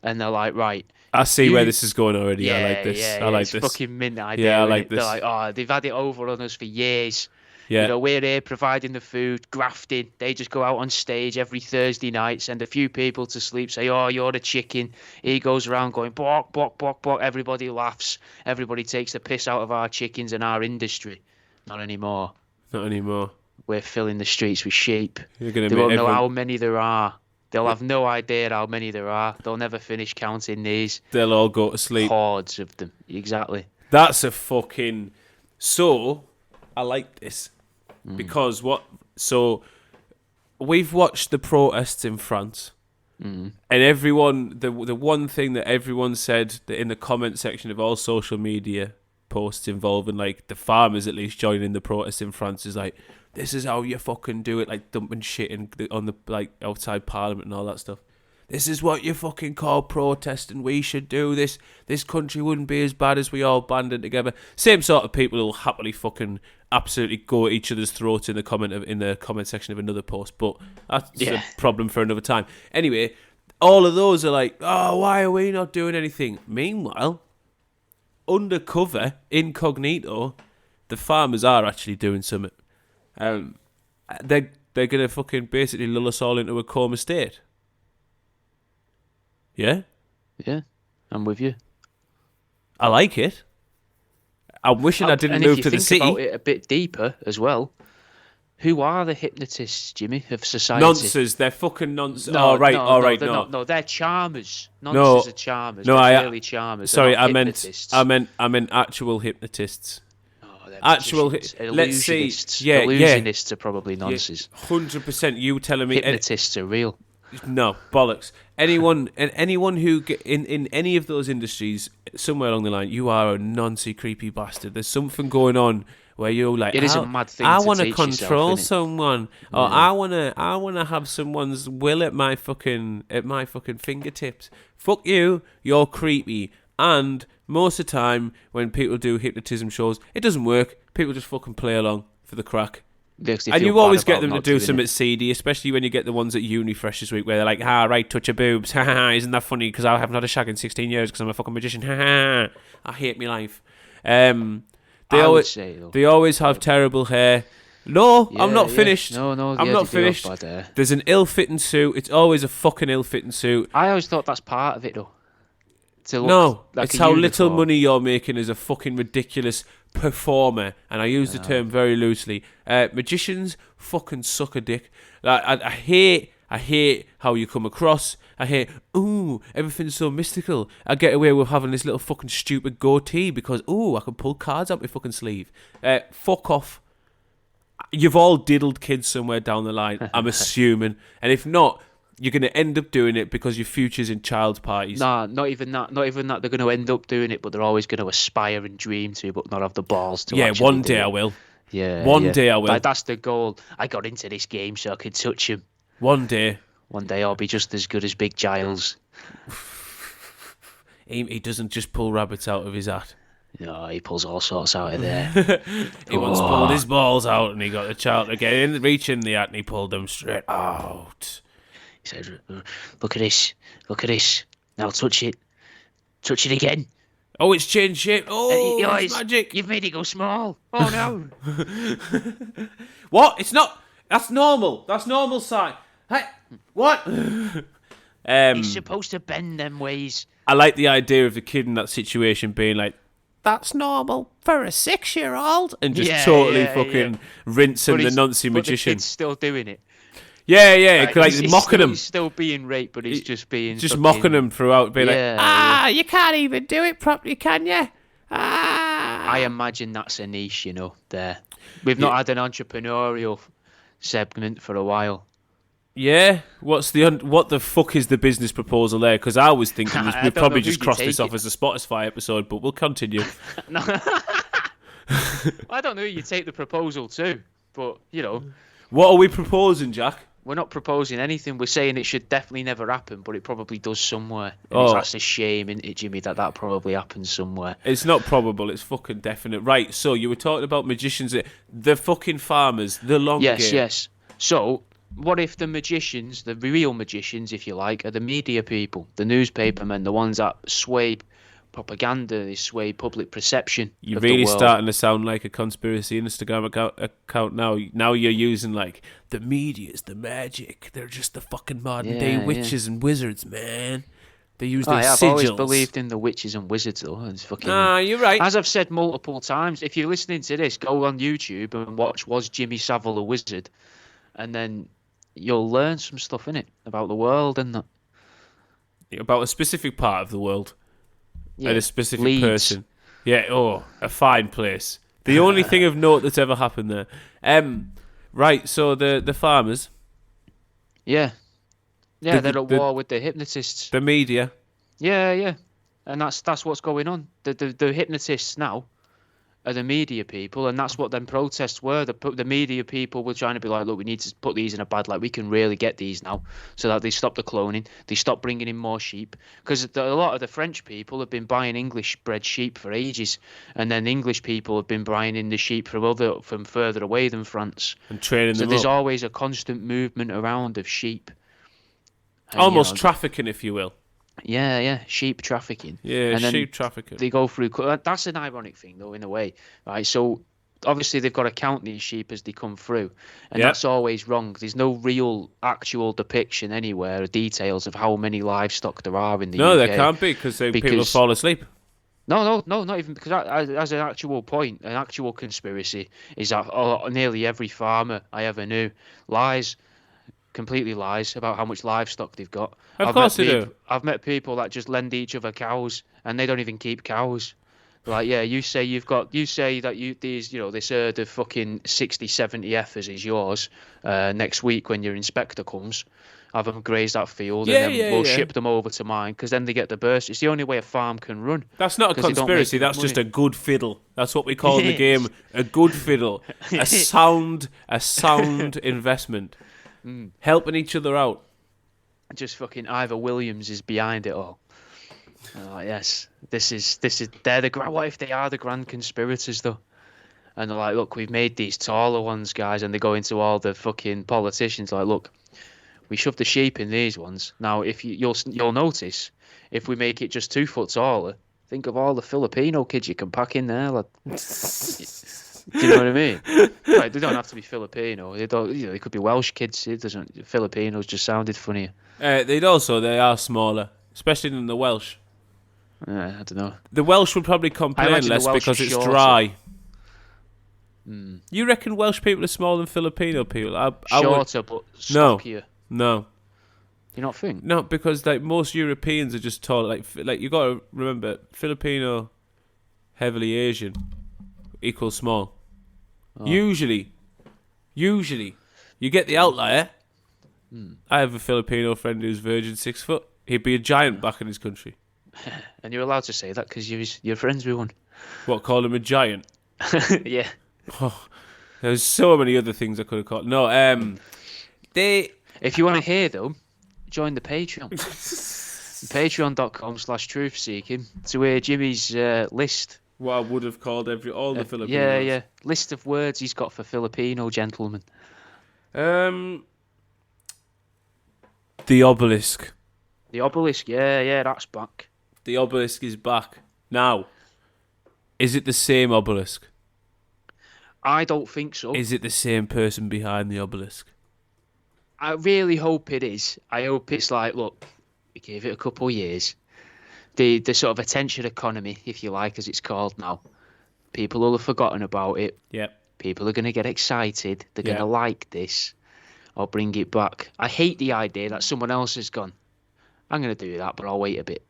and they're like, right, I see where this is going already. Yeah, I like this. Yeah, I like it's this. Fucking mint idea. Yeah, I like this. this. They're like, they've had it over on us for years. Yeah. We're here providing the food, grafting. They just go out on stage every Thursday night, send a few people to sleep, say, you're the chicken. He goes around going, bok, bok, bok, bok. Everybody laughs. Everybody takes the piss out of our chickens and our industry. Not anymore. Not anymore. We're filling the streets with sheep. You're gonna they won't know how many there are. They'll have no idea how many there are. They'll never finish counting these. They'll all go to sleep. Hordes of them. Exactly. That's a fucking... So, I like this. Because we've watched the protests in France, and everyone, the one thing that everyone said that in the comment section of all social media posts involving like the farmers at least joining the protests in France is like, this is how you fucking do it, like dumping shit on the like outside Parliament and all that stuff. This is what you fucking call protesting. We should do this. This country wouldn't be as bad as we all banded together. Same sort of people who'll happily fucking absolutely go at each other's throats in the comment section of another post. But that's a problem for another time. Anyway, all of those are like, why are we not doing anything? Meanwhile, undercover, incognito, the farmers are actually doing something. They're gonna fucking basically lull us all into a coma state. Yeah? Yeah, I'm with you. I like it. I'm wishing I didn't move to the city. And if you think about it a bit deeper as well, who are the hypnotists, Jimmy, of society? Nonces. They're fucking nonces. No, No, they're charmers. Nonces are charmers. No, they're really charmers. Sorry, I meant actual hypnotists. Actual, let's see. Yeah, illusionists are probably nonces. 100%. You telling me hypnotists are real? No, bollocks. Anyone who in any of those industries, somewhere along the line, you are a noncy, creepy bastard. There's something going on where you're like, it is a mad thing. I want to control yourself, someone, or I want to have someone's will at my fucking fingertips. Fuck you. You're creepy. And most of the time, when people do hypnotism shows, it doesn't work. People just fucking play along for the crack. And you always get them to do something seedy, especially when you get the ones at uni fresh this week where they're like, right, touch your boobs. Isn't that funny? Because I haven't had a shag in 16 years because I'm a fucking magician. I hate my life. They always have terrible hair. No, I'm Yeah, not yeah. finished. No, I'm yeah, not they do have finished. bad hair. There's an ill-fitting suit. It's always a fucking ill-fitting suit. I always thought that's part of it, though. To look No, like it's a how little uniform. money you're making as a fucking ridiculous performer, and I use the term very loosely. Magicians fucking suck a dick. I hate how you come across. I hate, ooh, everything's so mystical. I get away with having this little fucking stupid goatee because, ooh, I can pull cards out my fucking sleeve. Fuck off. You've all diddled kids somewhere down the line, I'm assuming. And if not, you're going to end up doing it because your future's in child's parties. Nah, not even that. Not even that. They're going to end up doing it, but they're always going to aspire and dream to, but not have the balls to. Yeah, actually one do day it. I will. Yeah, One day I will. That's the goal. I got into this game so I could touch him. One day. One day I'll be just as good as Big Giles. He doesn't just pull rabbits out of his hat. No, he pulls all sorts out of there. He once pulled his balls out and he got the child to get in, reach in the hat and he pulled them straight out. He said, "Look at this. Look at this. Now touch it. Touch it again. Oh, it's changed shape. Oh, Oh, it's magic. You've made it go small. Oh no." What? It's not. That's normal. That's normal size. Hey, what? He's supposed to bend them ways. I like the idea of the kid in that situation being like, that's normal for a 6-year-old, and just totally fucking rinsing the Nancy magician. But the kid's still doing it. Yeah, like he's mocking him. He's still being raped, but he's just being Just fucking- mocking him throughout, being Yeah, you can't even do it properly, can you? I imagine that's a niche, there. We've not had an entrepreneurial segment for a while. Yeah, what the fuck is the business proposal there? Because I was thinking I we've don't probably know who just you crossed take this off it. as a Spotify episode, but we'll continue. No. I don't know who you take the proposal to, but, What are we proposing, Jack? we're not proposing anything. We're saying it should definitely never happen, but it probably does somewhere. And Oh. that's a shame, isn't it, Jimmy, that probably happens somewhere. It's not probable, it's fucking definite. Right, so you were talking about magicians, the fucking farmers, the long game. Yes. So, what if the magicians, the real magicians, if you like, are the media people, the newspapermen, the ones that sway propaganda, they sway public perception You're of the really world? starting to sound like a conspiracy Instagram account now. Now you're using, like, the media's the magic. They're just the fucking modern day Yeah, witches and wizards, man. They use their I've sigils. always believed in the witches and wizards, though. It's fucking... You're right. As I've said multiple times, if you're listening to this, go on YouTube and watch Was Jimmy Savile a Wizard? And then you'll learn some stuff, innit, about the world and that. About a specific part of the world. Yeah. And a specific Leeds. person. Yeah, a fine place. The only thing of note that's ever happened there. Right, so the farmers, Yeah. Yeah, The- they're at the- war with the hypnotists. the media. Yeah. And that's what's going on. The hypnotists now are the media people, and that's what them protests were. The media people were trying to be like, look, we need to put these in a bad light. We can really get these now, so that they stop the cloning. They stop bringing in more sheep, because a lot of the French people have been buying English-bred sheep for ages, and then English people have been buying in the sheep from further away than France. And training So them there's up. always a constant movement around of sheep. And, Almost trafficking, if you will. Yeah, sheep trafficking. Yeah, And then sheep trafficking. They go through. That's an ironic thing, though, in a way, right? So obviously they've got to count these sheep as they come through, and Yeah. that's always wrong. There's no real, actual depiction anywhere, or details of how many livestock there are in the No, UK. there can't be because people Because- fall asleep. No, not even, because as an actual point, an actual conspiracy is that nearly every farmer I ever knew completely lies about how much livestock they've got. Of course they do. I've met people that just lend each other cows, and they don't even keep cows. Like, yeah, you say this herd of fucking 60, 70 heifers is yours next week when your inspector comes. Have them graze that field, and then we'll ship them over to mine, because then they get the burst. It's the only way a farm can run. That's not a 'cause they don't conspiracy. make That's money. just a good fiddle. That's what we call in the game a good fiddle. A sound investment. Helping each other out. Just fucking Ivor Williams is behind it all. Yes, this is what if they are the grand conspirators, though? And they're like, look, we've made these taller ones, guys, and they go into all the fucking politicians like, look, we shoved the sheep in these ones. Now, if you'll notice, if we make it just 2 foot taller, think of all the Filipino kids you can pack in there, lad. Do you know what I mean? Like, they don't have to be Filipino. They don't. They could be Welsh kids. It doesn't. Filipinos just sounded funnier. They are smaller, especially than the Welsh. I don't know. The Welsh would probably complain less because it's shorter. dry. You reckon Welsh people are smaller than Filipino people? Shorter, but stockier. No. You not think? No, because like most Europeans are just tall. Like you got to remember, Filipino, heavily Asian, equals small. Oh. Usually, you get the outlier. I have a Filipino friend who's virgin 6 foot. He'd be a giant back in his country. And you're allowed to say that because you're friends with one. What, call him a giant? Yeah. Oh, there's so many other things I could have called. No, If you want to hear them, join the Patreon. Patreon.com/truthseeking to hear Jimmy's list. What I would have called all the Filipinos. Yeah. List of words he's got for Filipino gentlemen. The obelisk. The obelisk, yeah, that's back. The obelisk is back. Now, is it the same obelisk? I don't think so. Is it the same person behind the obelisk? I really hope it is. I hope it's like, look, we gave it a couple of years. The sort of attention economy, if you like, as it's called now. People will have forgotten about it. Yep. People are going to get excited. They're going to like this. I'll bring it back. I hate the idea that someone else has gone, I'm going to do that, but I'll wait a bit.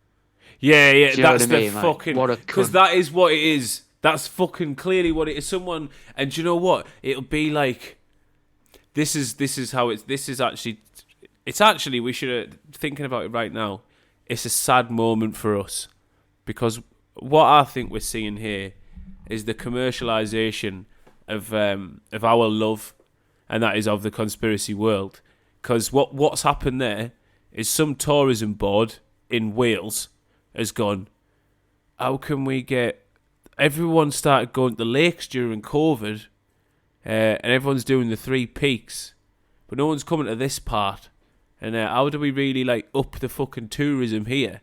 Yeah, that's the mean? fucking... Like, because that is what it is. That's fucking clearly what it is. Someone... And do you know what? It'll be like... This is how it's... This is actually... It's actually... We should... Thinking about it right now, it's a sad moment for us. Because what I think we're seeing here is the commercialisation of our love, and that is of the conspiracy world. Because what's happened there is some tourism board in Wales has gone, how can we get... Everyone started going to the lakes during COVID, and everyone's doing the 3 peaks, but no one's coming to this part. And how do we really like up the fucking tourism here?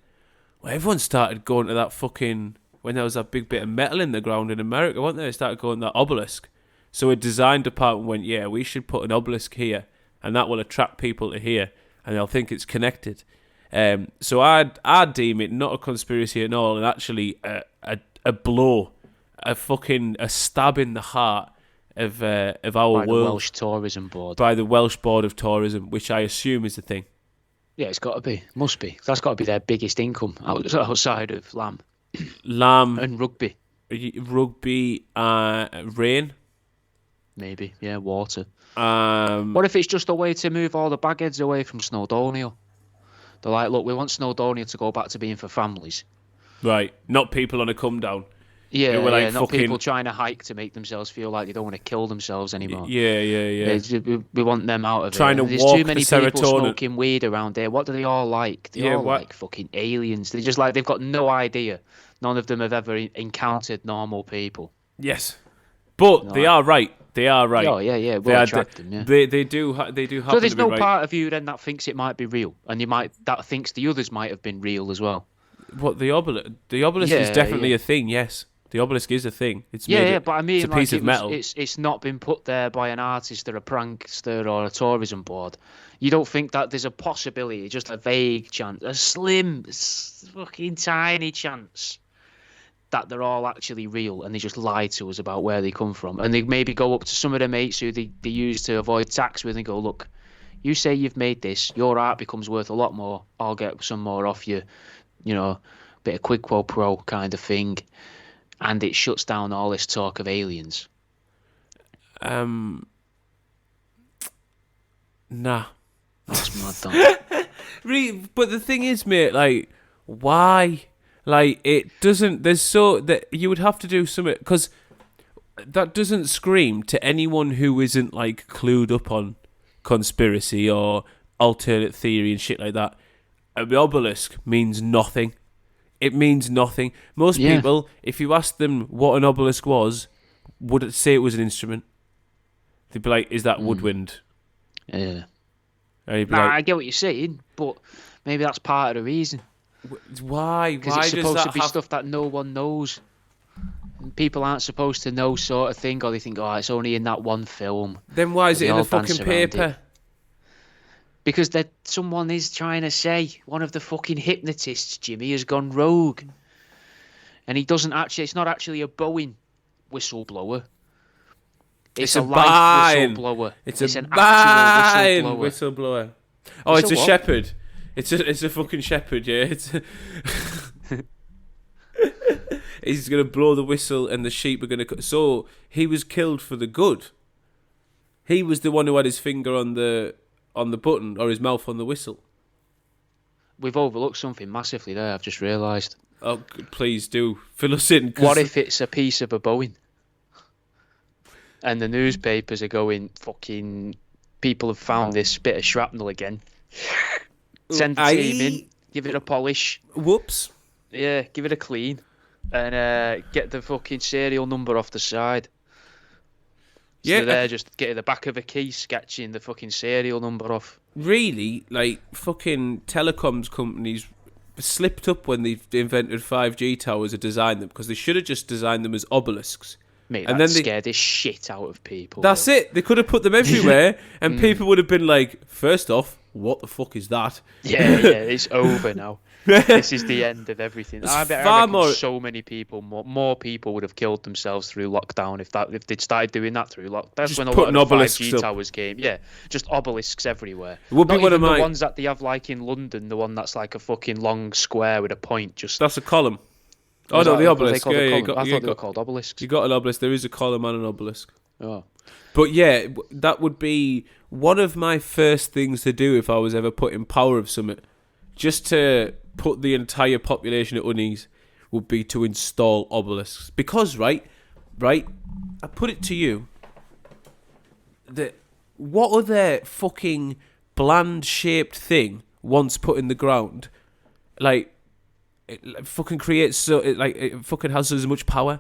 Well, everyone started going to that fucking... When there was that big bit of metal in the ground in America, weren't they? They started going to that obelisk. So a design department went, yeah, we should put an obelisk here, and that will attract people to here, and they'll think it's connected. So I'd deem it not a conspiracy at all, and actually a blow, a stab in the heart of our world. By the Welsh Tourism Board. By the Welsh Board of Tourism, which I assume is the thing. Yeah, it's got to be. Must be. That's got to be their biggest income outside of lamb. Lamb. And rugby. Rugby, rain. Maybe, yeah, water. What if it's just a way to move all the bagheads away from Snowdonia? They're like, look, we want Snowdonia to go back to being for families. Right, not people on a come down. Yeah, not people trying to hike to make themselves feel like they don't want to kill themselves anymore. Yeah. We want them out of trying it. There's too walk many the people smoking weed around here. What do they all like? They all like fucking aliens. They're just like, they've got no idea. None of them have ever encountered normal people. Yes, but they are right. They are right. Oh yeah, we'll attract them. Yeah. They do have. So there's no right. part of you then that thinks it might be real, and that thinks the others might have been real as well. What, the obelisk? The obelisk is definitely a thing. Yes, the obelisk is a thing. It's but I mean, it's a piece of metal. It's not been put there by an artist or a prankster or a tourism board. You don't think that there's a possibility, just a vague chance, a slim, fucking tiny chance that they're all actually real, and they just lie to us about where they come from, and they maybe go up to some of their mates who they use to avoid tax with and go, look, you say you've made this, your art becomes worth a lot more, I'll get some more off you, bit of quid quo pro kind of thing, and it shuts down all this talk of aliens. Nah. That's mad, Really, but the thing is, mate, like, why? Like, it doesn't... There's so... that you would have to do something... Because that doesn't scream to anyone who isn't, like, clued up on conspiracy or alternate theory and shit like that. An obelisk means nothing. It means nothing. Most people, if you asked them what an obelisk was, would say it was an instrument. They'd be like, is that woodwind? Yeah. I get what you're saying, but maybe that's part of the reason. Why? Because it's supposed to be stuff that no one knows. people aren't supposed to know sort of thing, or they think, oh, it's only in that one film. Then why is They it in all the fucking dance around it. paper? Because someone is trying to say one of the fucking hypnotists, Jimmy, has gone rogue. And he doesn't actually, it's not actually a Boeing whistleblower. It's a live whistleblower. It's an actual actual whistleblower. Oh, it's a what? shepherd. It's a fucking shepherd, yeah. He's gonna blow the whistle, and the sheep are gonna. So he was killed for the good. He was the one who had his finger on the button, or his mouth on the whistle. We've overlooked something massively there. I've just realised. Oh, please do fill us in. What if it's a piece of a Boeing? And the newspapers are going, fucking, people have found this bit of shrapnel again. Send the team in, give it a polish. Whoops. Yeah, give it a clean. And get the fucking serial number off the side. So Yeah. they're just getting the back of a key, sketching the fucking serial number off. Really, like, fucking telecoms companies slipped up when they invented 5G towers and designed them, because they should have just designed them as obelisks. Mate, And that then they- scared the shit out of people. That's it. They could have put them everywhere, and people would have been like, first off, what the fuck is that? Yeah, it's over now. This is the end of everything. I reckon so many people, more people would have killed themselves through lockdown if they'd started doing that through lockdown. That's Just when a putting lot of the obelisks 5G up. towers came. Yeah, just obelisks everywhere. It would be Not one of even my- the ones that they have like in London, the one that's like a fucking long square with a point. Just That's a column. Oh Was no, that- the what they obelisk. called a Yeah, column? I thought they were called obelisks. You got an obelisk. There is a column and an obelisk. Oh. But yeah, that would be one of my first things to do if I was ever put in power of something. Just to put the entire population at unease would be to install obelisks. Because, right, I put it to you that what other fucking bland-shaped thing once put in the ground, like, it fucking creates so it fucking has as much power.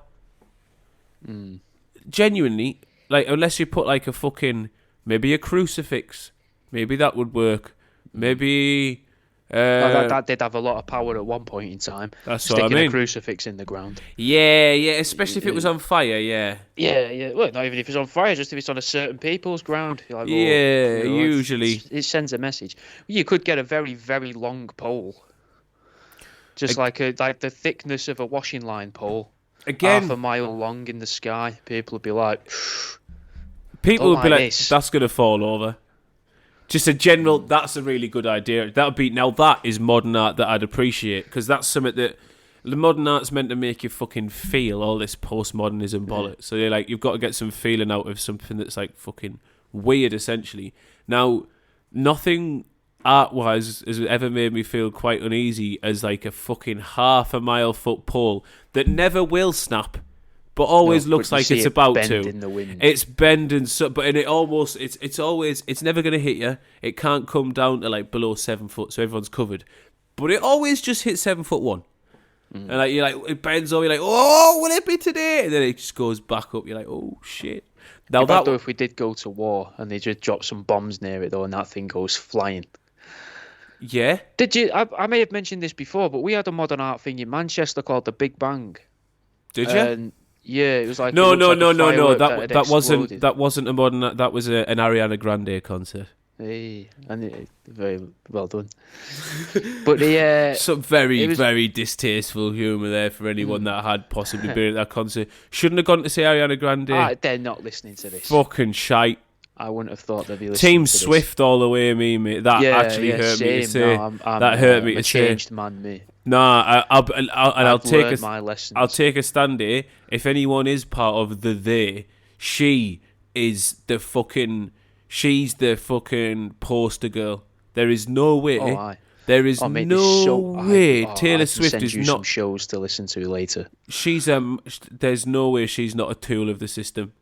Genuinely, like, unless you put like a fucking maybe a crucifix, maybe that would work. Maybe That did have a lot of power at one point in time. That's what I Sticking mean. a crucifix in the ground. yeah, especially if it was on fire. Yeah, Yeah. Well, not even if it's on fire, just if it's on a certain people's ground. You're like, Yeah, usually. it sends a message. You could get a very, very long pole, just like the thickness of a washing line pole, again, half a mile long in the sky. People would be like, people would be like like, this. "That's gonna fall over." Just a general. That's a really good idea. That is modern art that I'd appreciate, because that's something that the modern art's meant to make you fucking feel all this postmodernism bollocks. So you've got to get some feeling out of something that's like fucking weird, essentially. Now, nothing art-wise has ever made me feel quite uneasy as like a fucking half a mile foot pole that never will snap, but always looks but you like see it's it about bend to. in the wind. It's bending, and it almost it's never gonna hit you. It can't come down to like below 7 foot, so everyone's covered. But it always just hits 7'1", and like you're like it bends over. You're like, oh, will it be today? And then it just goes back up. You're like, oh shit. Now Though if we did go to war and they just drop some bombs near it though, and that thing goes flying. yeah. Did you? I may have mentioned this before, but we had a modern art thing in Manchester called the Big Bang. Did you? And yeah, it was like No. it looked like a firework That wasn't exploded. that wasn't a modern. That was an Ariana Grande concert. Hey, and very well done. But the Some very it was- very distasteful humour there for anyone that had possibly been at that concert. Shouldn't have gone to see Ariana Grande. they're not listening to this. Fucking shite. I wouldn't have thought they'd be listening Team to this. Swift all the way, me mate. That actually hurt me to same. say. No, That hurt me I'm a to say. changed man, me. Nah, I'll I've take learned a my lessons. I'll take a stand here. If anyone is part of the they, she is the fucking. She's the fucking poster girl. There is no way. Oh, aye. There is Oh, mate, no there's so- way I Taylor can Swift send is you some not. shows to listen to later. She's There's no way she's not a tool of the system.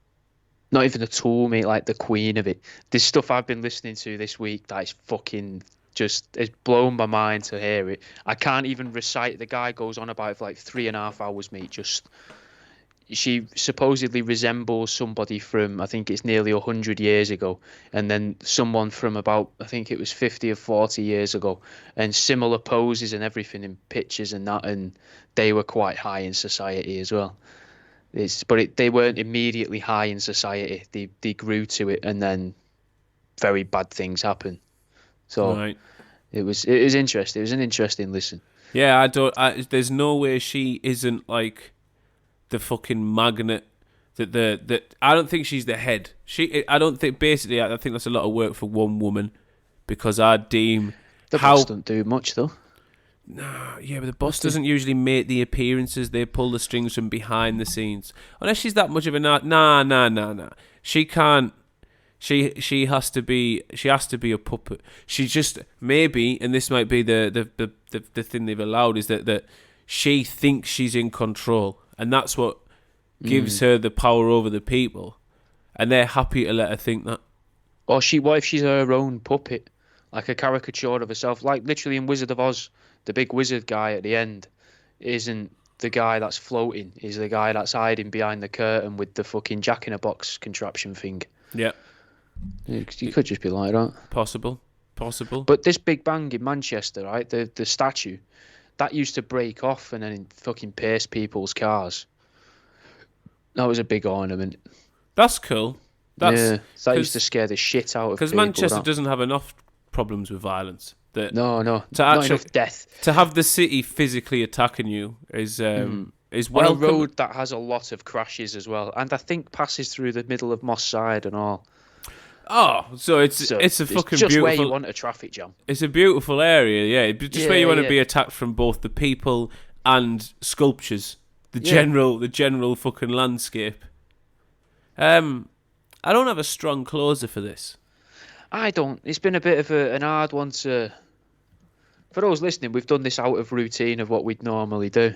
Not even a tool, mate, like the queen of it. There's stuff I've been listening to this week that is fucking just, it's blown my mind to hear it. I can't even recite. The guy goes on about it for like 3.5 hours, mate. Just, she supposedly resembles somebody from, I think it's nearly 100 years ago, and then someone from about, I think it was 50 or 40 years ago, and similar poses and everything in pictures and that, and they were quite high in society as well. They weren't immediately high in society. They grew to it, and then very bad things happen. So Right. it was interesting. It was an interesting listen. Yeah, there's no way she isn't like the fucking magnet that I don't think she's the head. I don't think basically I think that's a lot of work for one woman because I deem The boss don't do much though. Yeah, but the boss doesn't usually make the appearances. They pull the strings from behind the scenes. Unless she's that much of a nah. She can't. She has to be. She has to be a puppet. She just maybe, and this might be the thing they've allowed is that she thinks she's in control, and that's what gives her the power over the people, and they're happy to let her think that. Or what if she's her own puppet, like a caricature of herself, like literally in Wizard of Oz. The big wizard guy at the end isn't the guy that's floating. He's the guy that's hiding behind the curtain with the fucking Jack-in-a-Box contraption thing. Yeah. You could just be like that. Possible. But this Big Bang in Manchester, right, the statue, that used to break off and then fucking pierce people's cars. That was a big ornament. That's cool. That used to scare the shit out of people. Because Manchester doesn't have enough problems with violence. No, not enough death. To have the city physically attacking you is welcome. On a road that has a lot of crashes as well, and I think passes through the middle of Moss Side and all. Oh, so it's a fucking just beautiful. Where you want a traffic jam. It's a beautiful area, yeah. Just where you want to be attacked from both the people and sculptures. The general fucking landscape. I don't have a strong closer for this. I don't. It's been a bit of an hard one to. For those listening, we've done this out of routine of what we'd normally do.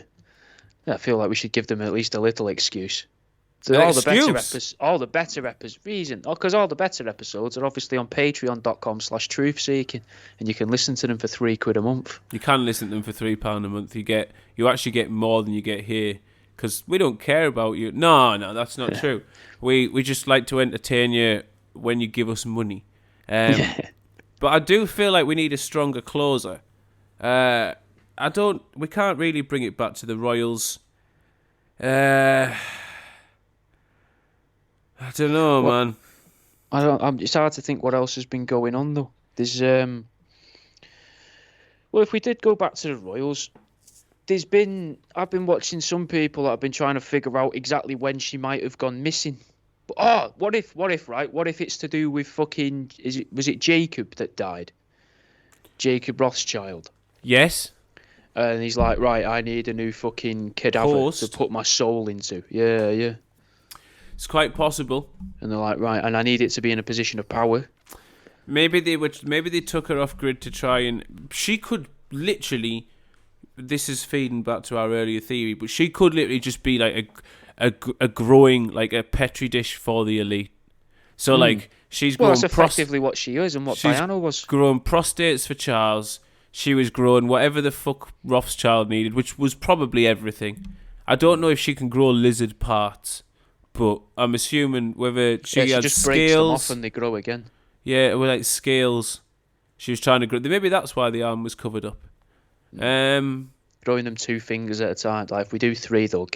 I feel like we should give them at least a little excuse. So all the better episodes are obviously on patreon.com/truthseeking, and you can listen to them for £3 a month. You can listen to them for £3 a month. You actually get more than you get here because we don't care about you. No, that's not true. We just like to entertain you when you give us money. But I do feel like we need a stronger closer. We can't really bring it back to the Royals. I don't know, man. It's hard to think what else has been going on though. There's well, if we did go back to the Royals, I've been watching some people that have been trying to figure out exactly when she might have gone missing. But, what if it's to do with fucking was it Jacob that died? Jacob Rothschild. Yes. And he's like, right, I need a new fucking cadaver to put my soul into. Yeah. It's quite possible. And they're like, right, and I need it to be in a position of power. Maybe they took her off grid to try and she could literally. This is feeding back to our earlier theory, but she could literally just be like a growing like a petri dish for the elite. So like she's growing. Well, that's effectively what she is and what Diana was. Growing prostates for Charles. She was growing whatever the fuck Rothschild needed, which was probably everything. I don't know if she can grow lizard parts, but I'm assuming whether she has just scales. Breaks them off and they grow again. Yeah, with like scales. She was trying to grow. Maybe that's why the arm was covered up. Growing them 2 fingers at a time. Like if we do 3, they'll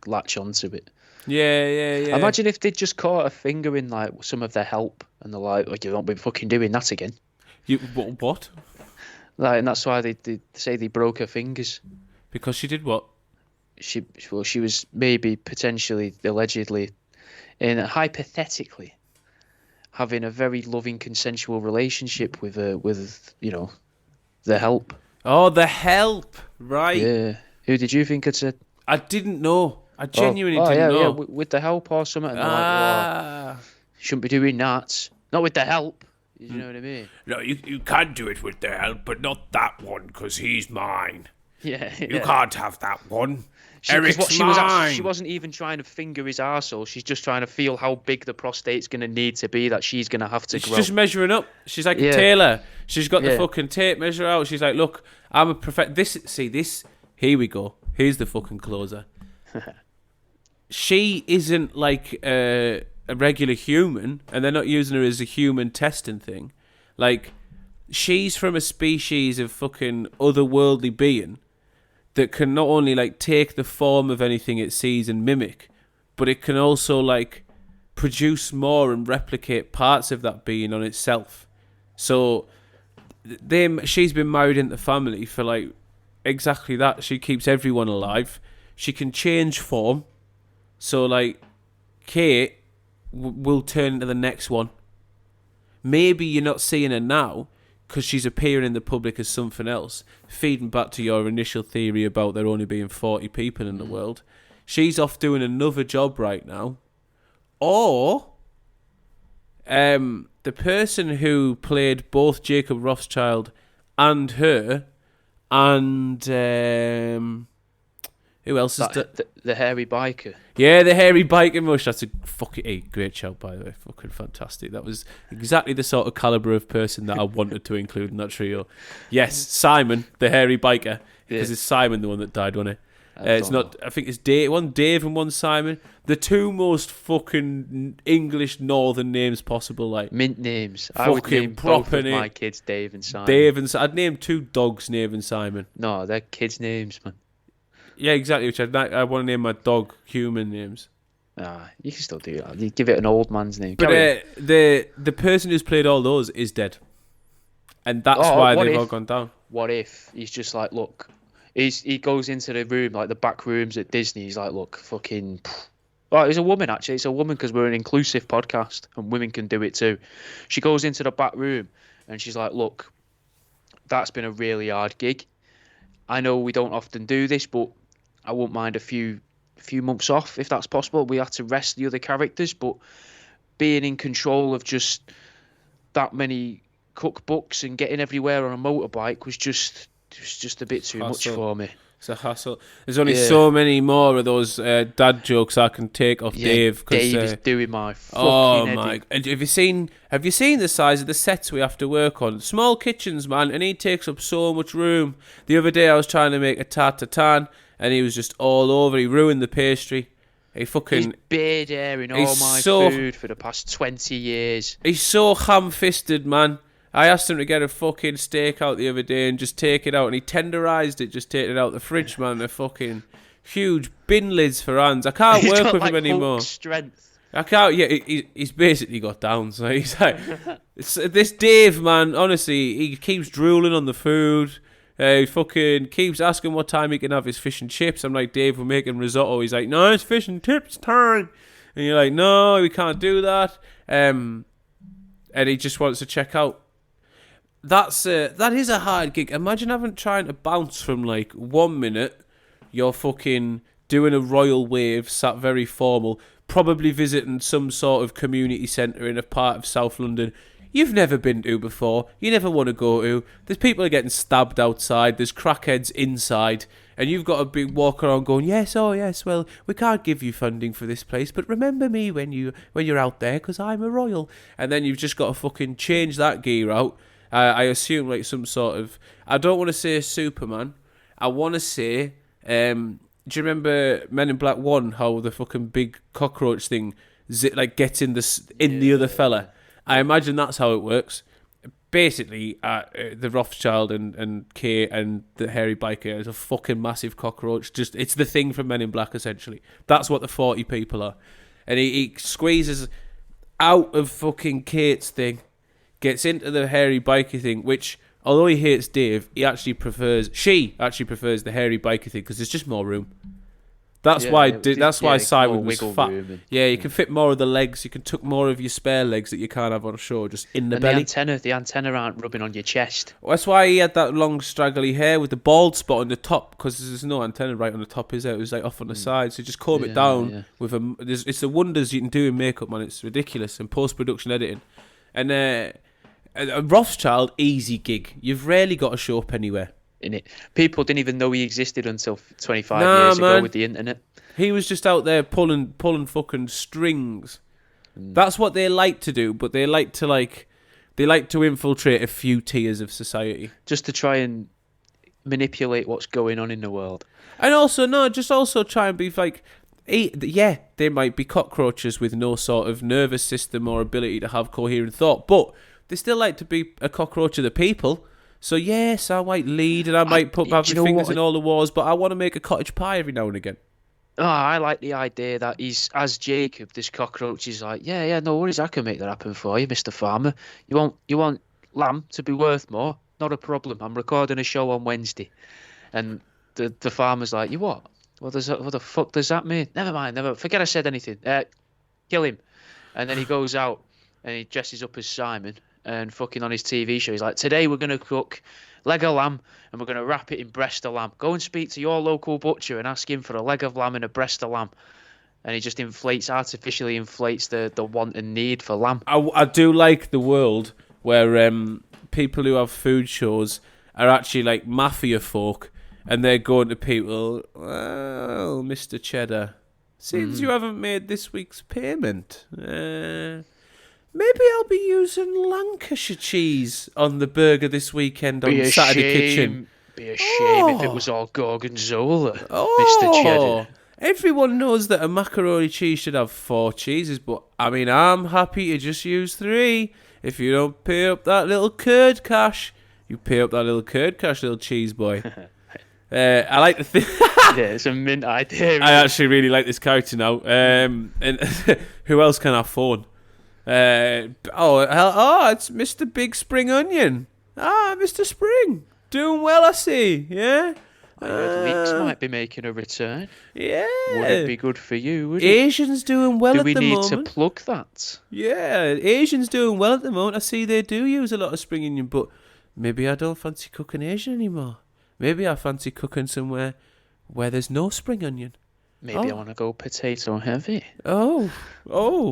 latch onto it. Yeah. Imagine if they'd just caught a finger in like some of their help, and they're like, "Oh, you won't be fucking doing that again." What? Like, and that's why they say they broke her fingers. Because she did what? She was maybe potentially, allegedly, and hypothetically, having a very loving, consensual relationship with the help. Oh, the help, right? Yeah. Who did you think had said? I didn't know. I genuinely didn't know. Yeah, with the help or something. And like, shouldn't be doing that. Not with the help. You know what I mean? No, you can do it with the help, but not that one, because he's mine. Yeah. You can't have that one. Eric's mine. She wasn't even trying to finger his arsehole. She's just trying to feel how big the prostate's going to need to be that she's going to have to grow. She's just measuring up. She's like a tailor. She's got the fucking tape measure out. She's like, look, I'm a this. Here we go. Here's the fucking closer. She isn't like a regular human, and they're not using her as a human testing thing. Like, she's from a species of fucking otherworldly being that can not only like take the form of anything it sees and mimic, but it can also like produce more and replicate parts of that being on itself. So she's been married into family for like exactly that. She keeps everyone alive. She can change form. So like Kate will turn into the next one. Maybe you're not seeing her now because she's appearing in the public as something else. Feeding back to your initial theory about there only being 40 people in the world. She's off doing another job right now. Or the person who played both Jacob Rothschild and her, and who else is that? The hairy biker. Yeah, the hairy biker mush. That's a fucking great shout, by the way. Fucking fantastic. That was exactly the sort of caliber of person that I wanted to include in that trio. Yes, Simon, the hairy biker, because it's Simon the one that died, wasn't it? It's not. I think it's Dave and one Simon. The two most fucking English northern names possible, like mint names. I would name both of my kids Dave and Simon. I'd name 2 dogs Dave and Simon. No, they're kids' names, man. Yeah, exactly. Which I want to name my dog human names. You can still do that. You give it an old man's name. But the person who's played all those is dead, and that's why they've all gone down. What if he's just like, look, he goes into the room, like the back rooms at Disney. He's like, look, fucking. Oh, it's a woman actually. It's a woman because we're an inclusive podcast and women can do it too. She goes into the back room and she's like, look, that's been a really hard gig. I know we don't often do this, but I won't mind a few months off if that's possible. We have to rest the other characters, but being in control of just that many cookbooks and getting everywhere on a motorbike was just a bit too much for me. It's a hassle. There's only so many more of those dad jokes I can take off Dave. Dave is doing my fucking head. My! And have you seen the size of the sets we have to work on? Small kitchens, man, and he takes up so much room. The other day I was trying to make a tarte tatin, and he was just all over. He ruined the pastry. He's beard airing all my food for the past 20 years. He's so ham-fisted, man. I asked him to get a fucking steak out the other day and just take it out, and he tenderised it, just taking it out the fridge, man. They're fucking huge bin lids for hands. I can't work with him anymore. Hulk strength. I can't. Yeah, he's basically got down. So he's like, this Dave, man. Honestly, he keeps drooling on the food. He fucking keeps asking what time he can have his fish and chips. I'm like, Dave, we're making risotto. He's like, no, it's fish and chips time. And you're like, no, we can't do that. And he just wants to check out. That is a hard gig. Imagine trying to bounce from like 1 minute, you're fucking doing a royal wave, sat very formal, probably visiting some sort of community centre in a part of South London you've never been to before, you never want to go to. There's people are getting stabbed outside, there's crackheads inside, and you've got to be walking around going, yes, well, we can't give you funding for this place, but remember me when you're out there, because I'm a royal. And then you've just got to fucking change that gear out. I assume like some sort of, I don't want to say Superman, I want to say, do you remember Men in Black 1, how the fucking big cockroach thing gets in the other fella? I imagine that's how it works. Basically, the Rothschild and Kate and the hairy biker is a fucking massive cockroach. Just it's the thing from Men in Black, essentially. That's what the 40 people are. And he squeezes out of fucking Kate's thing, gets into the hairy biker thing, which, although he hates Dave, she actually prefers the hairy biker thing because there's just more room. That's why Simon was fat. You can fit more of the legs. You can tuck more of your spare legs that you can't have on show just in the belly. The antenna aren't rubbing on your chest. Well, that's why he had that long straggly hair with the bald spot on the top, because there's no antenna right on the top, is there? It was like off on the side, so you just comb it down with a. It's the wonders you can do in makeup, man. It's ridiculous in post-production editing. And a Rothschild, easy gig. You've rarely got to show up anywhere. In it, people didn't even know he existed until 25 years ago with the internet. He was just out there pulling fucking strings. That's what they like to do, but they like to infiltrate a few tiers of society just to try and manipulate what's going on in the world. And also try and be like, they might be cockroaches with no sort of nervous system or ability to have coherent thought, but they still like to be a cockroach of the people. So yes, I might lead and I might have my fingers in all the wars, but I want to make a cottage pie every now and again. Oh, I like the idea that he's, as Jacob, this cockroach is like, yeah, no worries, I can make that happen for you, Mr. Farmer. You want lamb to be worth more? Not a problem. I'm recording a show on Wednesday. And the farmer's like, you what? What the fuck does that mean? Never mind, forget I said anything. Kill him. And then he goes out and he dresses up as Simon and fucking on his TV show, he's like, today we're going to cook leg of lamb and we're going to wrap it in breast of lamb. Go and speak to your local butcher and ask him for a leg of lamb and a breast of lamb. And he just artificially inflates the want and need for lamb. I do like the world where people who have food shows are actually like mafia folk and they're going to people, well, Mr. Cheddar, since you haven't made this week's payment, maybe I'll be using Lancashire cheese on the burger this weekend on Saturday Kitchen. Be a shame if it was all Gorgonzola, Mr. Cheddar. Everyone knows that a macaroni cheese should have 4 cheeses, but I mean, I'm happy to just use 3. If you don't pay up that little curd cash, you pay up that little curd cash, little cheese boy. I like to think. Yeah, it's a mint idea. I actually really like this character now. And who else can I phone? It's Mr. Big Spring Onion. Mr. Spring, doing well, I see. Yeah. I heard Leeks might be making a return. Yeah. Would it be good for you? Would Asians doing well at the moment. Do we need to plug that? Yeah, Asians doing well at the moment. I see they do use a lot of spring onion, but maybe I don't fancy cooking Asian anymore. Maybe I fancy cooking somewhere where there's no spring onion. Maybe I want to go potato heavy. Oh,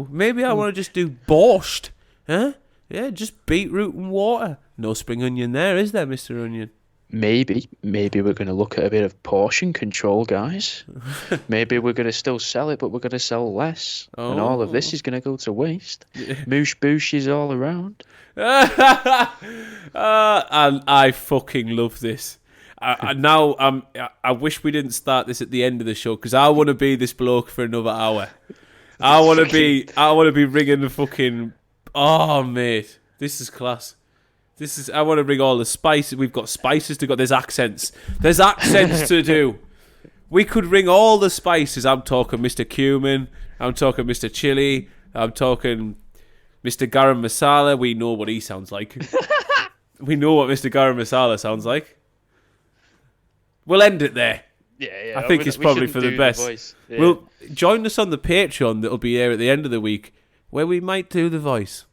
maybe I want to just do borscht. Huh? Yeah, just beetroot and water. No spring onion there, is there, Mr. Onion? Maybe we're going to look at a bit of portion control, guys. Maybe we're going to still sell it, but we're going to sell less. And all of this is going to go to waste. Moosh booshes all around. And I fucking love this. I wish we didn't start this at the end of the show because I want to be this bloke for another hour. I want to be ringing the fucking. Oh, mate, this is class. I want to bring all the spices. We've got spices to go. There's accents to do. We could ring all the spices. I'm talking Mr. Cumin. I'm talking Mr. Chili. I'm talking Mr. Garam Masala. We know what he sounds like. We know what Mr. Garam Masala sounds like. We'll end it there. Yeah. I think it's probably for the best. Yeah. Well, join us on the Patreon that'll be there at the end of the week where we might do the voice.